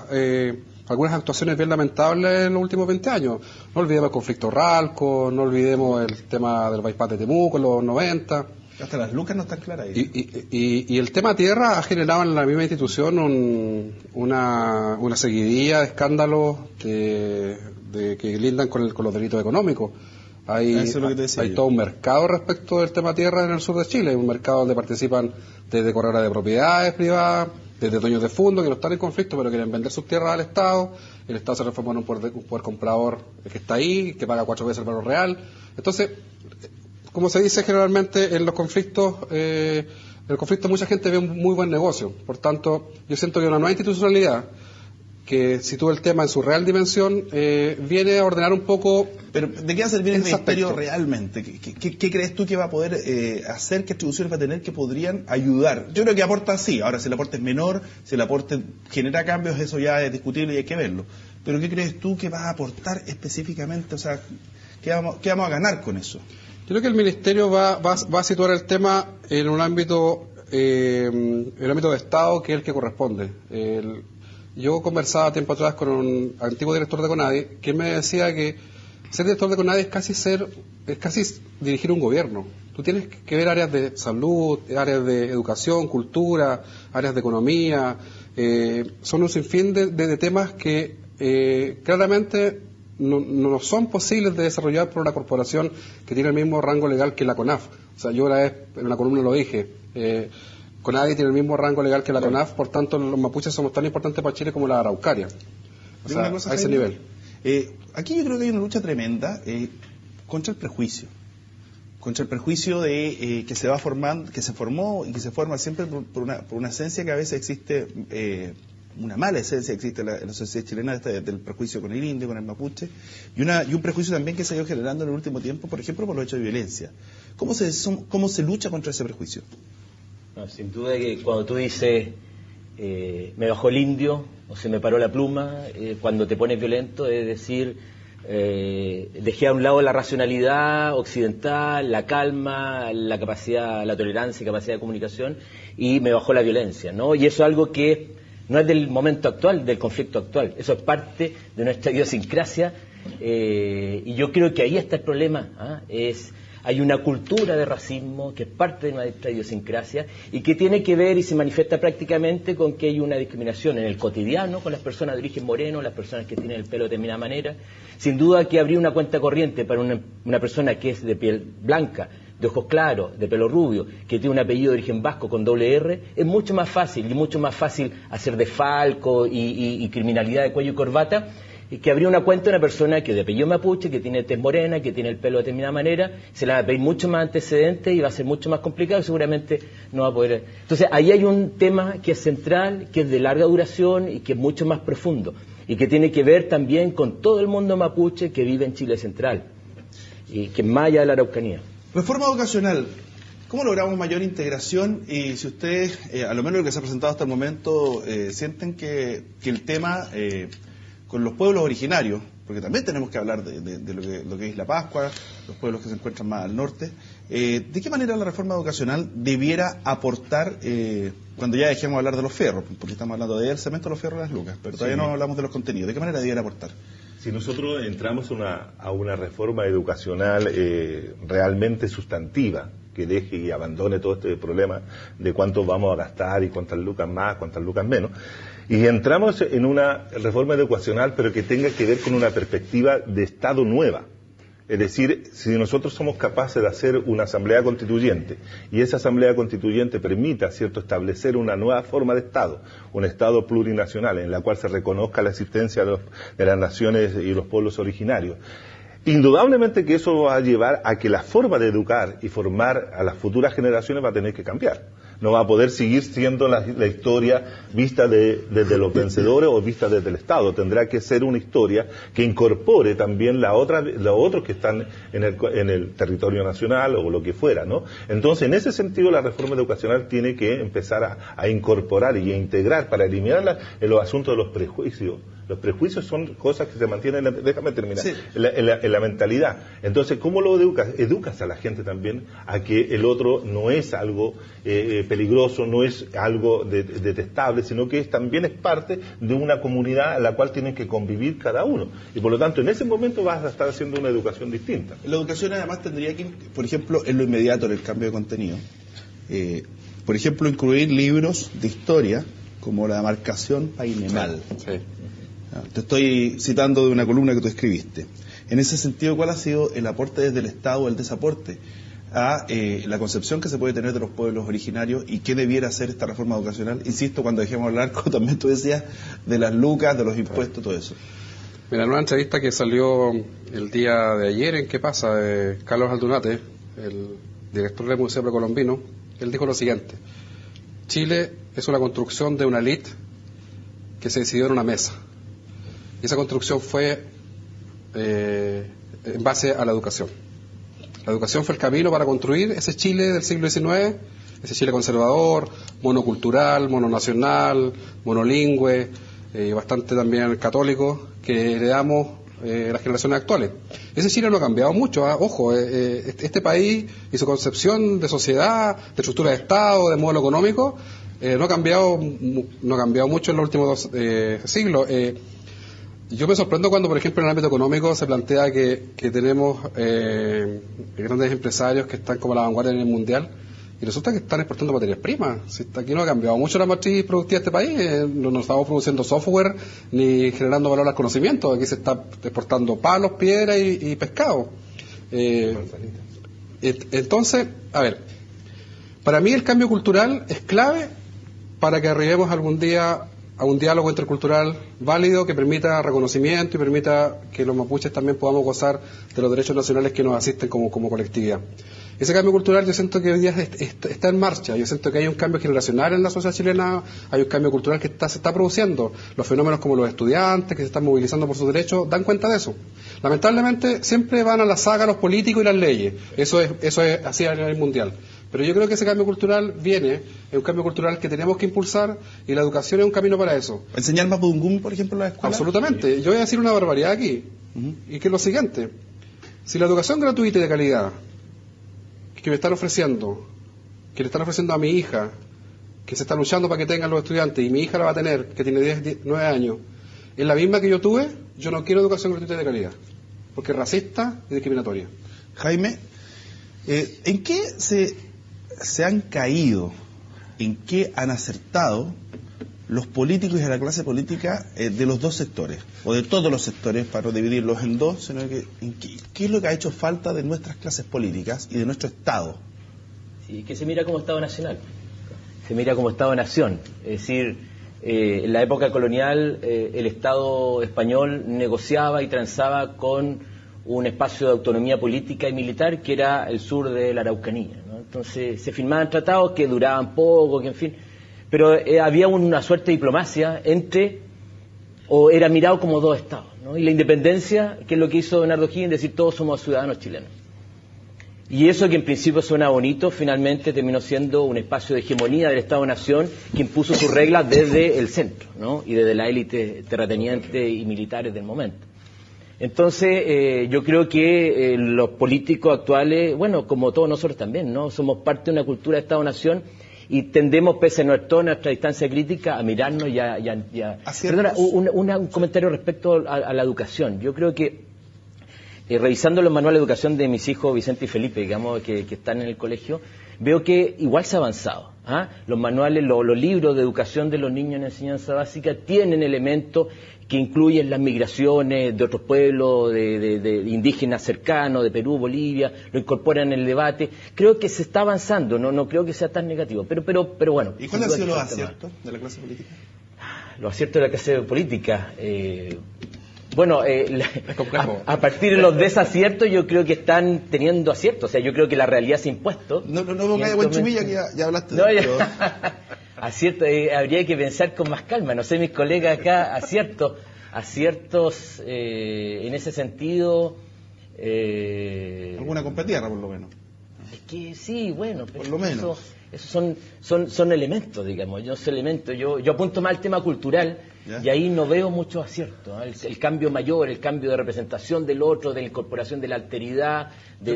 algunas actuaciones bien lamentables en los últimos 20 años. No olvidemos el conflicto Ralco, no olvidemos el tema del bypass de Temuco en los 90. Hasta las lucas no están claras ahí. Y el tema tierra ha generado en la misma institución una seguidilla de escándalos que lindan con los delitos económicos. Hay todo un mercado respecto del tema tierra en el sur de Chile, un mercado donde participan desde corredores de propiedades privadas, desde dueños de fondos que no están en conflicto pero quieren vender sus tierras al Estado. El Estado se transforma en un poder comprador que está ahí, que paga 4 veces el valor real. Entonces, como se dice generalmente en los conflictos, mucha gente ve un muy buen negocio. Por tanto, yo siento que una nueva institucionalidad que sitúa el tema en su real dimensión viene a ordenar un poco. Pero ¿de qué va a servir el ministerio realmente? ¿Qué crees tú que va a poder hacer? ¿Qué atribuciones va a tener que podrían ayudar? Yo creo que aporta sí. Ahora, si el aporte es menor, si el aporte genera cambios, eso ya es discutible y hay que verlo. Pero ¿qué crees tú que va a aportar específicamente? O sea, ¿qué vamos a ganar con eso? Yo creo que el ministerio va a situar el tema en un ámbito de Estado que es el que corresponde. Yo conversaba tiempo atrás con un antiguo director de CONADI que me decía que ser director de CONADI es casi dirigir un gobierno. Tú tienes que ver áreas de salud, áreas de educación, cultura, áreas de economía. Son un sinfín de temas que claramente no son posibles de desarrollar por una corporación que tiene el mismo rango legal que la CONAF. O sea, yo una vez en una columna lo dije. CONADI tiene el mismo rango legal que la CONAF, por tanto los mapuches somos tan importantes para Chile como la Araucaria. O sea, a ese nivel. Aquí yo creo que hay una lucha tremenda contra el prejuicio. contra el prejuicio de que se va formando, que se formó y que se forma siempre por una esencia que a veces existe, una mala esencia existe en la sociedad chilena del prejuicio con el indio, con el mapuche, y un prejuicio también que se ha ido generando en el último tiempo, por ejemplo, por los hechos de violencia. ¿Cómo se lucha contra ese prejuicio? No, sin duda que cuando tú dices me bajó el indio o se me paró la pluma, cuando te pones violento, es decir, dejé a un lado la racionalidad occidental, la calma, la capacidad, la tolerancia y capacidad de comunicación, y me bajó la violencia, ¿no? Y eso es algo que no es del momento actual, del conflicto actual, eso es parte de nuestra idiosincrasia, y yo creo que ahí está el problema, hay una cultura de racismo que es parte de nuestra idiosincrasia y que tiene que ver y se manifiesta prácticamente con que hay una discriminación en el cotidiano con las personas de origen moreno, las personas que tienen el pelo de determinada manera. Sin duda que abrir una cuenta corriente para una persona que es de piel blanca, de ojos claros, de pelo rubio, que tiene un apellido de origen vasco con doble R, es mucho más fácil, y mucho más fácil hacer desfalco y criminalidad de cuello y corbata, y que abrir una cuenta a una persona que de apellido mapuche, que tiene tez morena, que tiene el pelo de determinada manera, se le va a pedir mucho más antecedentes y va a ser mucho más complicado y seguramente no va a poder. Entonces ahí hay un tema que es central, que es de larga duración y que es mucho más profundo y que tiene que ver también con todo el mundo mapuche que vive en Chile central y que es más allá de la Araucanía. Reforma educacional. ¿Cómo logramos mayor integración? Y si ustedes, a lo menos lo que se ha presentado hasta el momento, sienten que el tema con los pueblos originarios, porque también tenemos que hablar de lo que es la Pascua, los pueblos que se encuentran más al norte, ¿de qué manera la reforma educacional debiera aportar, cuando ya dejemos de hablar de los fierros, porque estamos hablando del cemento, los fierros y las lucas, pero todavía no hablamos de los contenidos, ¿de qué manera debiera aportar? Si nosotros entramos a una reforma educacional realmente sustantiva, que deje y abandone todo este problema de cuánto vamos a gastar y cuántas lucas más, cuántas lucas menos, y entramos en una reforma educacional pero que tenga que ver con una perspectiva de Estado nueva. Es decir, si nosotros somos capaces de hacer una asamblea constituyente y esa asamblea constituyente permita, ¿cierto?, establecer una nueva forma de Estado, un Estado plurinacional en la cual se reconozca la existencia de las naciones y los pueblos originarios, indudablemente que eso va a llevar a que la forma de educar y formar a las futuras generaciones va a tener que cambiar. No va a poder seguir siendo la historia vista desde los vencedores o vista desde el Estado. Tendrá que ser una historia que incorpore también los otros que están en el territorio nacional o lo que fuera, ¿no? Entonces, en ese sentido, la reforma educacional tiene que empezar a incorporar y a integrar para eliminar los asuntos de los prejuicios. Los prejuicios son cosas que se mantienen, déjame terminar, sí, en la mentalidad. Entonces, ¿cómo lo educas? Educas a la gente también a que el otro no es algo peligroso, no es algo detestable, sino que también es parte de una comunidad a la cual tienen que convivir cada uno. Y por lo tanto, en ese momento vas a estar haciendo una educación distinta. La educación además tendría que, por ejemplo, en lo inmediato, en el cambio de contenido, por ejemplo, incluir libros de historia como la demarcación painemal. Sí. Te estoy citando de una columna que tú escribiste. En ese sentido, ¿cuál ha sido el aporte desde el Estado o el desaporte a la concepción que se puede tener de los pueblos originarios y qué debiera hacer esta reforma educacional? Insisto, cuando dejemos hablar, como también tú decías, de las lucas, de los impuestos, todo eso. Mira, en una entrevista que salió el día de ayer en ¿Qué pasa?, Carlos Aldunate, el director del Museo Precolombino, él dijo lo siguiente: Chile es una construcción de una élite que se decidió en una mesa. Y esa construcción fue en base a la educación. La educación fue el camino para construir ese Chile del siglo XIX, ese Chile conservador, monocultural, mononacional, monolingüe, bastante también católico, que heredamos las generaciones actuales. Ese Chile no ha cambiado mucho, ojo, este país y su concepción de sociedad, de estructura de Estado, de modelo económico, no ha cambiado mucho en los últimos 2 siglos. Yo me sorprendo cuando, por ejemplo, en el ámbito económico se plantea que tenemos grandes empresarios que están como a la vanguardia en el mundial y resulta que están exportando materias primas. Aquí no ha cambiado mucho la matriz productiva de este país, no estamos produciendo software ni generando valor al conocimiento. Aquí se está exportando palos, piedra y pescado. Entonces, a ver, para mí el cambio cultural es clave para que arribemos algún día a un diálogo intercultural válido que permita reconocimiento y permita que los mapuches también podamos gozar de los derechos nacionales que nos asisten como colectividad. Ese cambio cultural yo siento que hoy día está en marcha. Yo siento que hay un cambio generacional en la sociedad chilena, hay un cambio cultural que se está produciendo. Los fenómenos como los estudiantes que se están movilizando por sus derechos dan cuenta de eso. Lamentablemente siempre van a la saga los políticos y las leyes. Eso es así a nivel mundial. Pero yo creo que ese cambio cultural es un cambio cultural que tenemos que impulsar y la educación es un camino para eso. ¿Enseñar mapudungún, por ejemplo, en la escuela? Absolutamente. Yo voy a decir una barbaridad aquí, y que es lo siguiente. Si la educación gratuita y de calidad que me están ofreciendo, que le están ofreciendo a mi hija, que se está luchando para que tengan los estudiantes, y mi hija la va a tener, que tiene 9 años, es la misma que yo tuve, yo no quiero educación gratuita y de calidad, porque es racista y discriminatoria. Jaime, ¿en qué se han caído, en qué han acertado los políticos y la clase política de los dos sectores, o de todos los sectores, para no dividirlos en dos, sino que ¿qué es lo que ha hecho falta de nuestras clases políticas y de nuestro Estado? Sí, que se mira como Estado nacional, se mira como Estado-nación, es decir, en la época colonial el Estado español negociaba y transaba con un espacio de autonomía política y militar que era el sur de la Araucanía, ¿no? Entonces se firmaban tratados que duraban poco, que en fin, pero había una suerte de diplomacia o era mirado como dos estados, ¿no? Y la independencia, que es lo que hizo Bernardo O'Higgins, decir todos somos ciudadanos chilenos. Y eso, que en principio suena bonito, finalmente terminó siendo un espacio de hegemonía del Estado-Nación que impuso sus reglas desde el centro, ¿no? Y desde la élite terrateniente y militares del momento. Entonces, yo creo que los políticos actuales, bueno, como todos nosotros también, ¿no? Somos parte de una cultura de Estado-Nación y tendemos, pese a nuestra distancia crítica, a mirarnos y a Perdona, un comentario respecto a la educación. Yo creo que, revisando los manuales de educación de mis hijos Vicente y Felipe, digamos, que están en el colegio, veo que igual se ha avanzado. Los manuales, los libros de educación de los niños en enseñanza básica tienen elementos que incluyen las migraciones de otros pueblos, de indígenas cercanos, de Perú, Bolivia, lo incorporan en el debate. Creo que se está avanzando, no creo que sea tan negativo, pero bueno. ¿Y cuáles han sido los aciertos de la clase política? Los aciertos de la clase política, a partir de los desaciertos yo creo que están teniendo aciertos, o sea, yo creo que la realidad se ha impuesto. No pongáis buen chumilla, que ya hablaste de eso. Acierto, habría que pensar con más calma, no sé, mis colegas acá, aciertos en ese sentido. Alguna competierra, por lo menos. Es que sí, bueno, pero por lo menos. Esos son elementos, digamos, yo apunto más al tema cultural. ¿Ya? Y ahí no veo mucho acierto, ¿eh? El cambio mayor, el cambio de representación del otro, de la incorporación de la alteridad,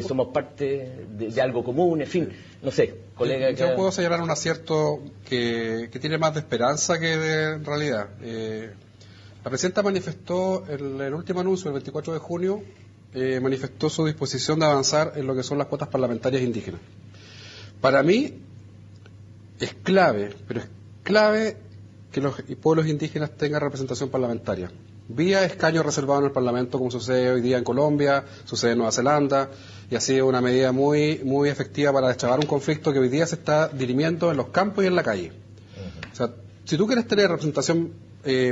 somos parte de algo común, en fin, no sé, colega. Yo puedo señalar un acierto que tiene más de esperanza que de realidad. La presidenta manifestó el último anuncio, el 24 de junio, manifestó su disposición de avanzar en lo que son las cuotas parlamentarias indígenas. Para mí es clave, que los pueblos indígenas tengan representación parlamentaria, vía escaño reservado en el Parlamento, como sucede hoy día en Colombia, sucede en Nueva Zelanda, y ha sido una medida muy, muy efectiva para destrabar un conflicto que hoy día se está dirimiendo en los campos y en la calle. O sea, si tú quieres tener representación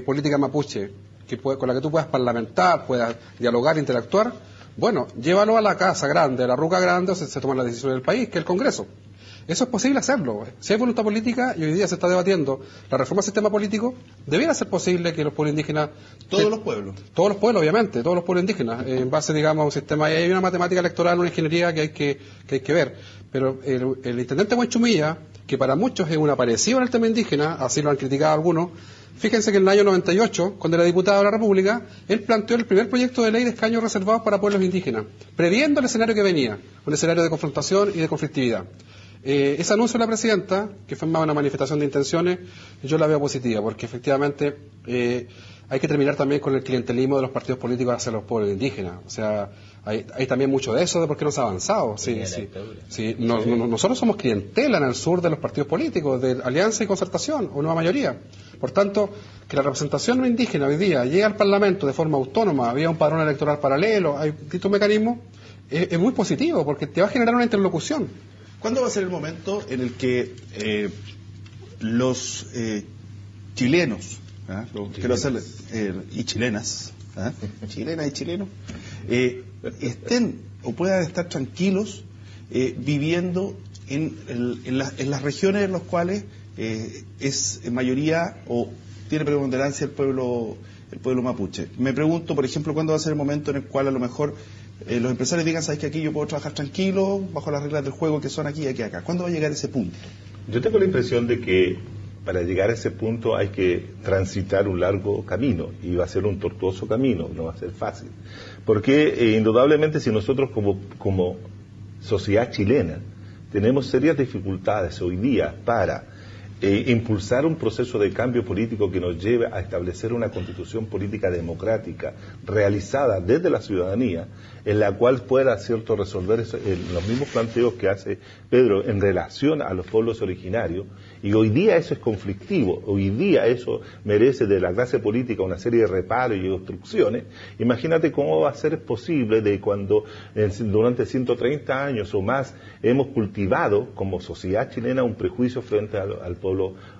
política mapuche, con la que tú puedas parlamentar, puedas dialogar, interactuar, bueno, llévalo a la casa grande, a la ruca grande, o se toman las decisiones del país, que es el Congreso. Eso es posible hacerlo. Si hay voluntad política, y hoy día se está debatiendo la reforma del sistema político, debiera ser posible que los pueblos indígenas... Todos los pueblos, obviamente, todos los pueblos indígenas, en base, digamos, a un sistema... Y hay una matemática electoral, una ingeniería que hay que ver. Pero el intendente Buenchumilla, que para muchos es un aparecido en el tema indígena, así lo han criticado algunos, fíjense que en el año 98, cuando era diputado de la República, él planteó el primer proyecto de ley de escaños reservados para pueblos indígenas, previendo el escenario que venía, un escenario de confrontación y de conflictividad. Ese anuncio de la presidenta, que fue más una manifestación de intenciones, yo la veo positiva, porque efectivamente hay que terminar también con el clientelismo de los partidos políticos hacia los pueblos indígenas. O sea, hay también mucho de eso, de por qué no se ha avanzado. Nosotros somos clientela en el sur de los partidos políticos, de alianza y concertación, o nueva mayoría. Por tanto, que la representación indígena hoy día llegue al Parlamento de forma autónoma, había un padrón electoral paralelo, hay distintos mecanismos, es muy positivo, porque te va a generar una interlocución. ¿Cuándo va a ser el momento en el que los chilenos quiero hacerle, y chilenas, chilenas y chilenos, estén o puedan estar tranquilos viviendo en las regiones en las cuales es en mayoría o tiene preponderancia el pueblo mapuche. Me pregunto, por ejemplo, cuándo va a ser el momento en el cual a lo mejor los empresarios digan, sabes que aquí yo puedo trabajar tranquilo, bajo las reglas del juego que son aquí y aquí acá. ¿Cuándo va a llegar ese punto? Yo tengo la impresión de que para llegar a ese punto hay que transitar un largo camino, y va a ser un tortuoso camino, no va a ser fácil. Porque indudablemente si nosotros como sociedad chilena tenemos serias dificultades hoy día para impulsar un proceso de cambio político que nos lleve a establecer una constitución política democrática realizada desde la ciudadanía, en la cual pueda, cierto, resolver los mismos planteos que hace Pedro en relación a los pueblos originarios, y hoy día eso es conflictivo, hoy día eso merece de la clase política una serie de reparos y obstrucciones. Imagínate cómo va a ser posible de cuando durante 130 años o más hemos cultivado como sociedad chilena un prejuicio frente al pueblo,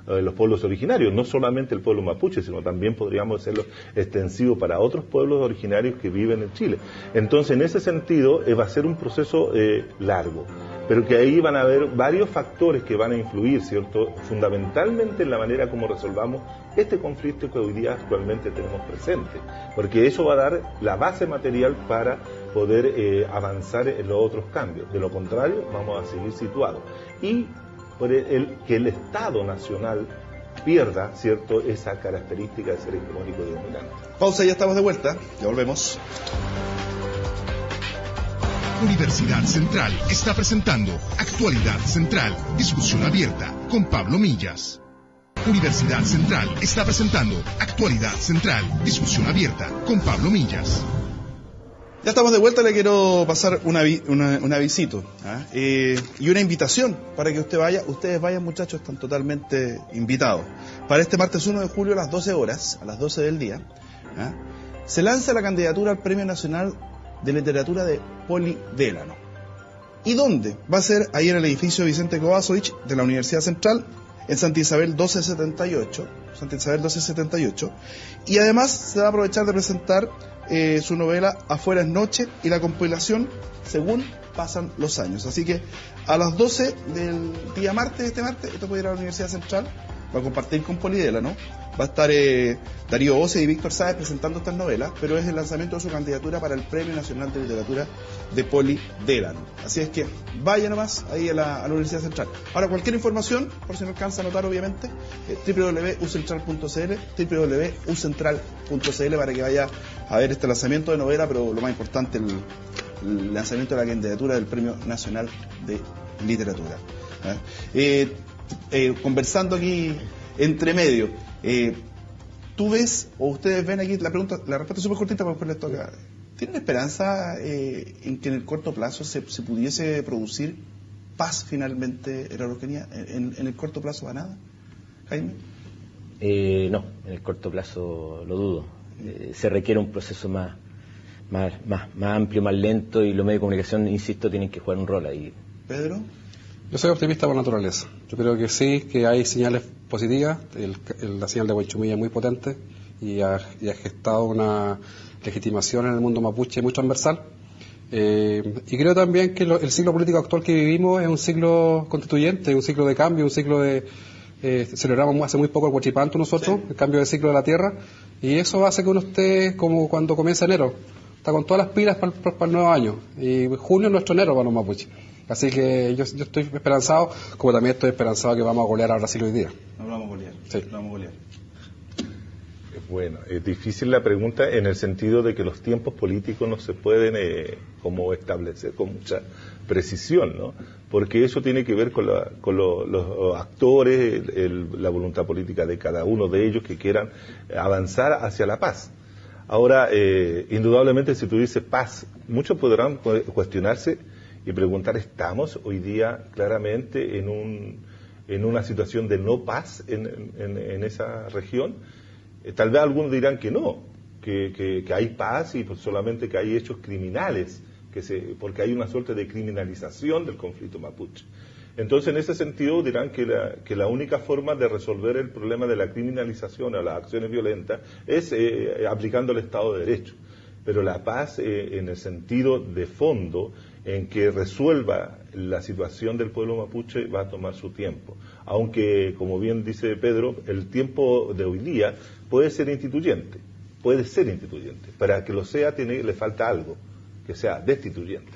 los pueblos originarios, no solamente el pueblo mapuche, sino también podríamos hacerlo extensivo para otros pueblos originarios que viven en Chile. Entonces, en ese sentido, va a ser un proceso largo, pero que ahí van a haber varios factores que van a influir, ¿cierto?, fundamentalmente en la manera como resolvamos este conflicto que hoy día actualmente tenemos presente, porque eso va a dar la base material para poder avanzar en los otros cambios. De lo contrario, vamos a seguir situados. Y por que el Estado Nacional pierda, ¿cierto?, esa característica de ser hegemónico y dominante. Pausa, ya estamos de vuelta, ya volvemos. Universidad Central está presentando Actualidad Central, discusión abierta con Pablo Millas. Universidad Central está presentando Actualidad Central, discusión abierta con Pablo Millas. Ya estamos de vuelta, le quiero pasar un avisito y una invitación para que ustedes vayan, muchachos, están totalmente invitados. Para este martes 1 de julio a las 12 horas, a las 12 del día, se lanza la candidatura al Premio Nacional de Literatura de Poli Delano. ¿Y dónde? Va a ser ahí en el edificio Vicente Kovacevic de la Universidad Central, en Santa Isabel 1278, y además se va a aprovechar de presentar su novela Afuera es Noche y la compilación Según Pasan los Años. Así que a las 12 del día martes, esto puede ir a la Universidad Central, va a compartir con Poli Delano, va a estar Darío Oce y Víctor Sáez presentando estas novelas, pero es el lanzamiento de su candidatura para el Premio Nacional de Literatura de Poli Delano. Así es que vaya nomás ahí a la Universidad Central. Ahora, cualquier información, por si no alcanza a anotar obviamente, www.ucentral.cl para que vaya a ver este lanzamiento de novela, pero lo más importante, el lanzamiento de la candidatura del Premio Nacional de Literatura. Conversando aquí entre medio, tú ves, o ustedes ven aquí, la respuesta es súper cortita, pero después les toca. ¿Tienen esperanza en que en el corto plazo se pudiese producir paz finalmente en la Araucanía? ¿En el corto plazo va nada, Jaime? No, en el corto plazo lo dudo. Se requiere un proceso más amplio, más lento, y los medios de comunicación, insisto, tienen que jugar un rol ahí. ¿Pedro? Yo soy optimista por naturaleza. Yo creo que sí, que hay señales positivas. La señal de Huaychumilla es muy potente y ha gestado una legitimación en el mundo mapuche muy transversal. Y creo también que el ciclo político actual que vivimos es un ciclo constituyente, un ciclo de cambio, un ciclo de... celebramos hace muy poco el Huachipantu nosotros, sí, el cambio de ciclo de la tierra, y eso hace que uno esté como cuando comienza enero, está con todas las pilas para el nuevo año, y junio es nuestro enero para los mapuches. Así que yo estoy esperanzado, como también estoy esperanzado que vamos a golear a Brasil hoy día. No lo vamos a golear. Sí. Lo vamos a golear. Bueno, es difícil la pregunta en el sentido de que los tiempos políticos no se pueden como establecer con mucha precisión, ¿no? Porque eso tiene que ver con los actores, la voluntad política de cada uno de ellos que quieran avanzar hacia la paz. Ahora, indudablemente, si tú dices paz, muchos podrán cuestionarse y preguntar, ¿estamos hoy día claramente en una situación de no paz en esa región? Tal vez algunos dirán que no, que hay paz y pues solamente que hay hechos criminales porque hay una suerte de criminalización del conflicto mapuche. Entonces, en ese sentido, dirán que la única forma de resolver el problema de la criminalización a las acciones violentas es aplicando el Estado de Derecho. Pero la paz, en el sentido de fondo, en que resuelva la situación del pueblo mapuche, va a tomar su tiempo. Aunque, como bien dice Pedro, el tiempo de hoy día puede ser instituyente. Para que lo sea, le falta algo, que sea destituyente.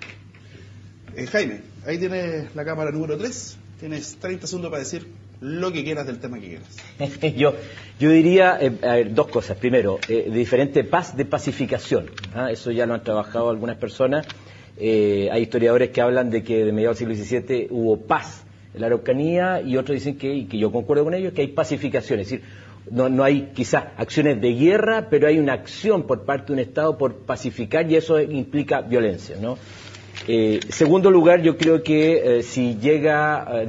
Jaime, ahí tienes la cámara número 3. Tienes 30 segundos para decir lo que quieras del tema que quieras. Yo diría dos cosas. Primero, de diferente paz de pacificación. Eso ya lo han trabajado algunas personas. Hay historiadores que hablan de que de mediados del siglo XVII hubo paz en la Araucanía, y otros dicen y que yo concuerdo con ellos, que hay pacificación. Es decir, no hay quizás acciones de guerra, pero hay una acción por parte de un Estado por pacificar, y eso implica violencia, ¿no? Segundo lugar, yo creo que si llega,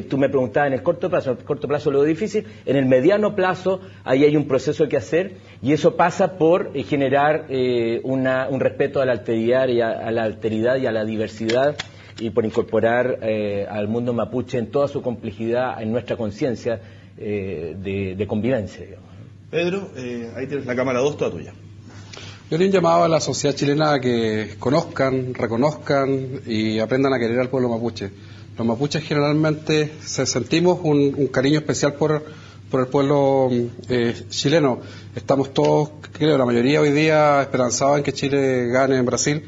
tú me preguntabas en el corto plazo lo difícil, en el mediano plazo ahí hay un proceso que hacer, y eso pasa por generar un respeto a la alteridad y a la diversidad, y por incorporar al mundo mapuche en toda su complejidad en nuestra conciencia de convivencia, digamos. Pedro, ahí tienes la cámara 2, toda tuya. Yo le he llamado a la sociedad chilena a que conozcan, reconozcan y aprendan a querer al pueblo mapuche. Los mapuches generalmente sentimos un cariño especial por el pueblo chileno. Estamos todos, creo, la mayoría hoy día esperanzados en que Chile gane en Brasil,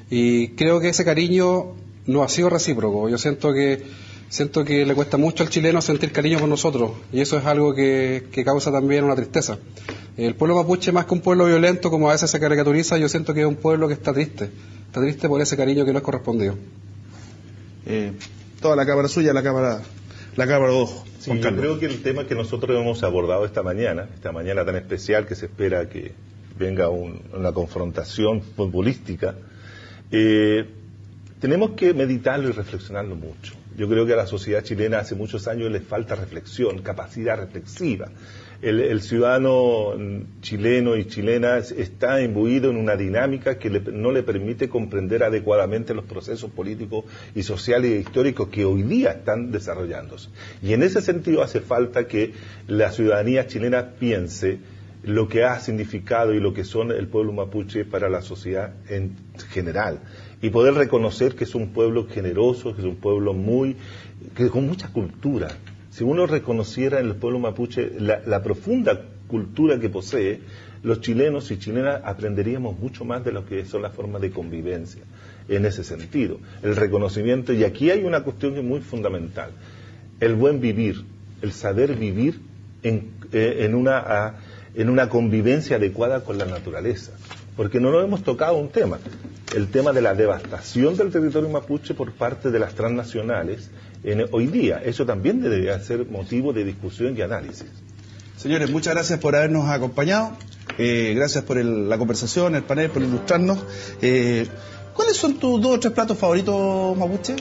y creo que ese cariño no ha sido recíproco. Yo siento que le cuesta mucho al chileno sentir cariño por nosotros, y eso es algo que causa también una tristeza. El pueblo mapuche, más que un pueblo violento como a veces se caricaturiza, yo siento que es un pueblo que está triste por ese cariño que no es correspondido. Toda la cámara suya, la cámara 2. Sí, yo creo que el tema que nosotros hemos abordado esta mañana tan especial, que se espera que venga una confrontación futbolística, tenemos que meditarlo y reflexionarlo mucho. Yo creo que a la sociedad chilena hace muchos años le falta reflexión, capacidad reflexiva. El ciudadano chileno y chilena está imbuido en una dinámica que no le permite comprender adecuadamente los procesos políticos y sociales e históricos que hoy día están desarrollándose. Y en ese sentido hace falta que la ciudadanía chilena piense lo que ha significado y lo que son el pueblo mapuche para la sociedad en general, y poder reconocer que es un pueblo generoso, que es un pueblo con mucha cultura. Si uno reconociera en el pueblo mapuche la profunda cultura que posee, los chilenos y chilenas aprenderíamos mucho más de lo que son las formas de convivencia. En ese sentido, el reconocimiento, y aquí hay una cuestión que es muy fundamental, el buen vivir, el saber vivir en una convivencia adecuada con la naturaleza. Porque no nos hemos tocado un tema, el tema de la devastación del territorio mapuche por parte de las transnacionales hoy día. Eso también debería ser motivo de discusión y análisis. Señores, muchas gracias por habernos acompañado, gracias por la conversación, el panel, por ilustrarnos. ¿Cuáles son tus 2 o 3 platos favoritos mapuche?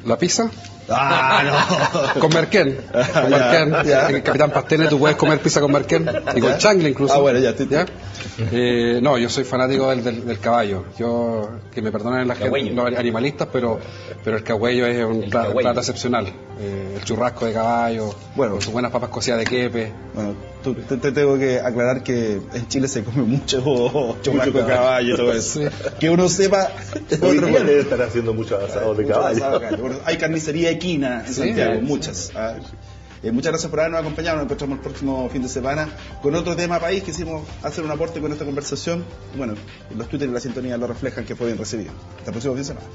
La pizza. No. Con merquén. El Capitán Pastene, tú puedes comer pizza con merquén y con changle incluso. Bueno, ya. No, yo soy fanático del caballo. Que me perdonen los animalistas, pero el cagüello es un plato excepcional. El churrasco de caballo, con sus buenas papas cocidas de quepe. Bueno, te tengo que aclarar que en Chile se come mucho churrasco de caballo y todo eso. Sí. Que uno sepa. Hoy día debe estar haciendo muchos asados de caballo. Bueno, hay carnicería equina en Santiago, muchas. Muchas gracias por habernos acompañado. Nos encontramos el próximo fin de semana con otro tema país. Quisimos hacer un aporte con esta conversación. Bueno, los Twitter y la sintonía lo reflejan, que fue bien recibido. Hasta el próximo fin de semana.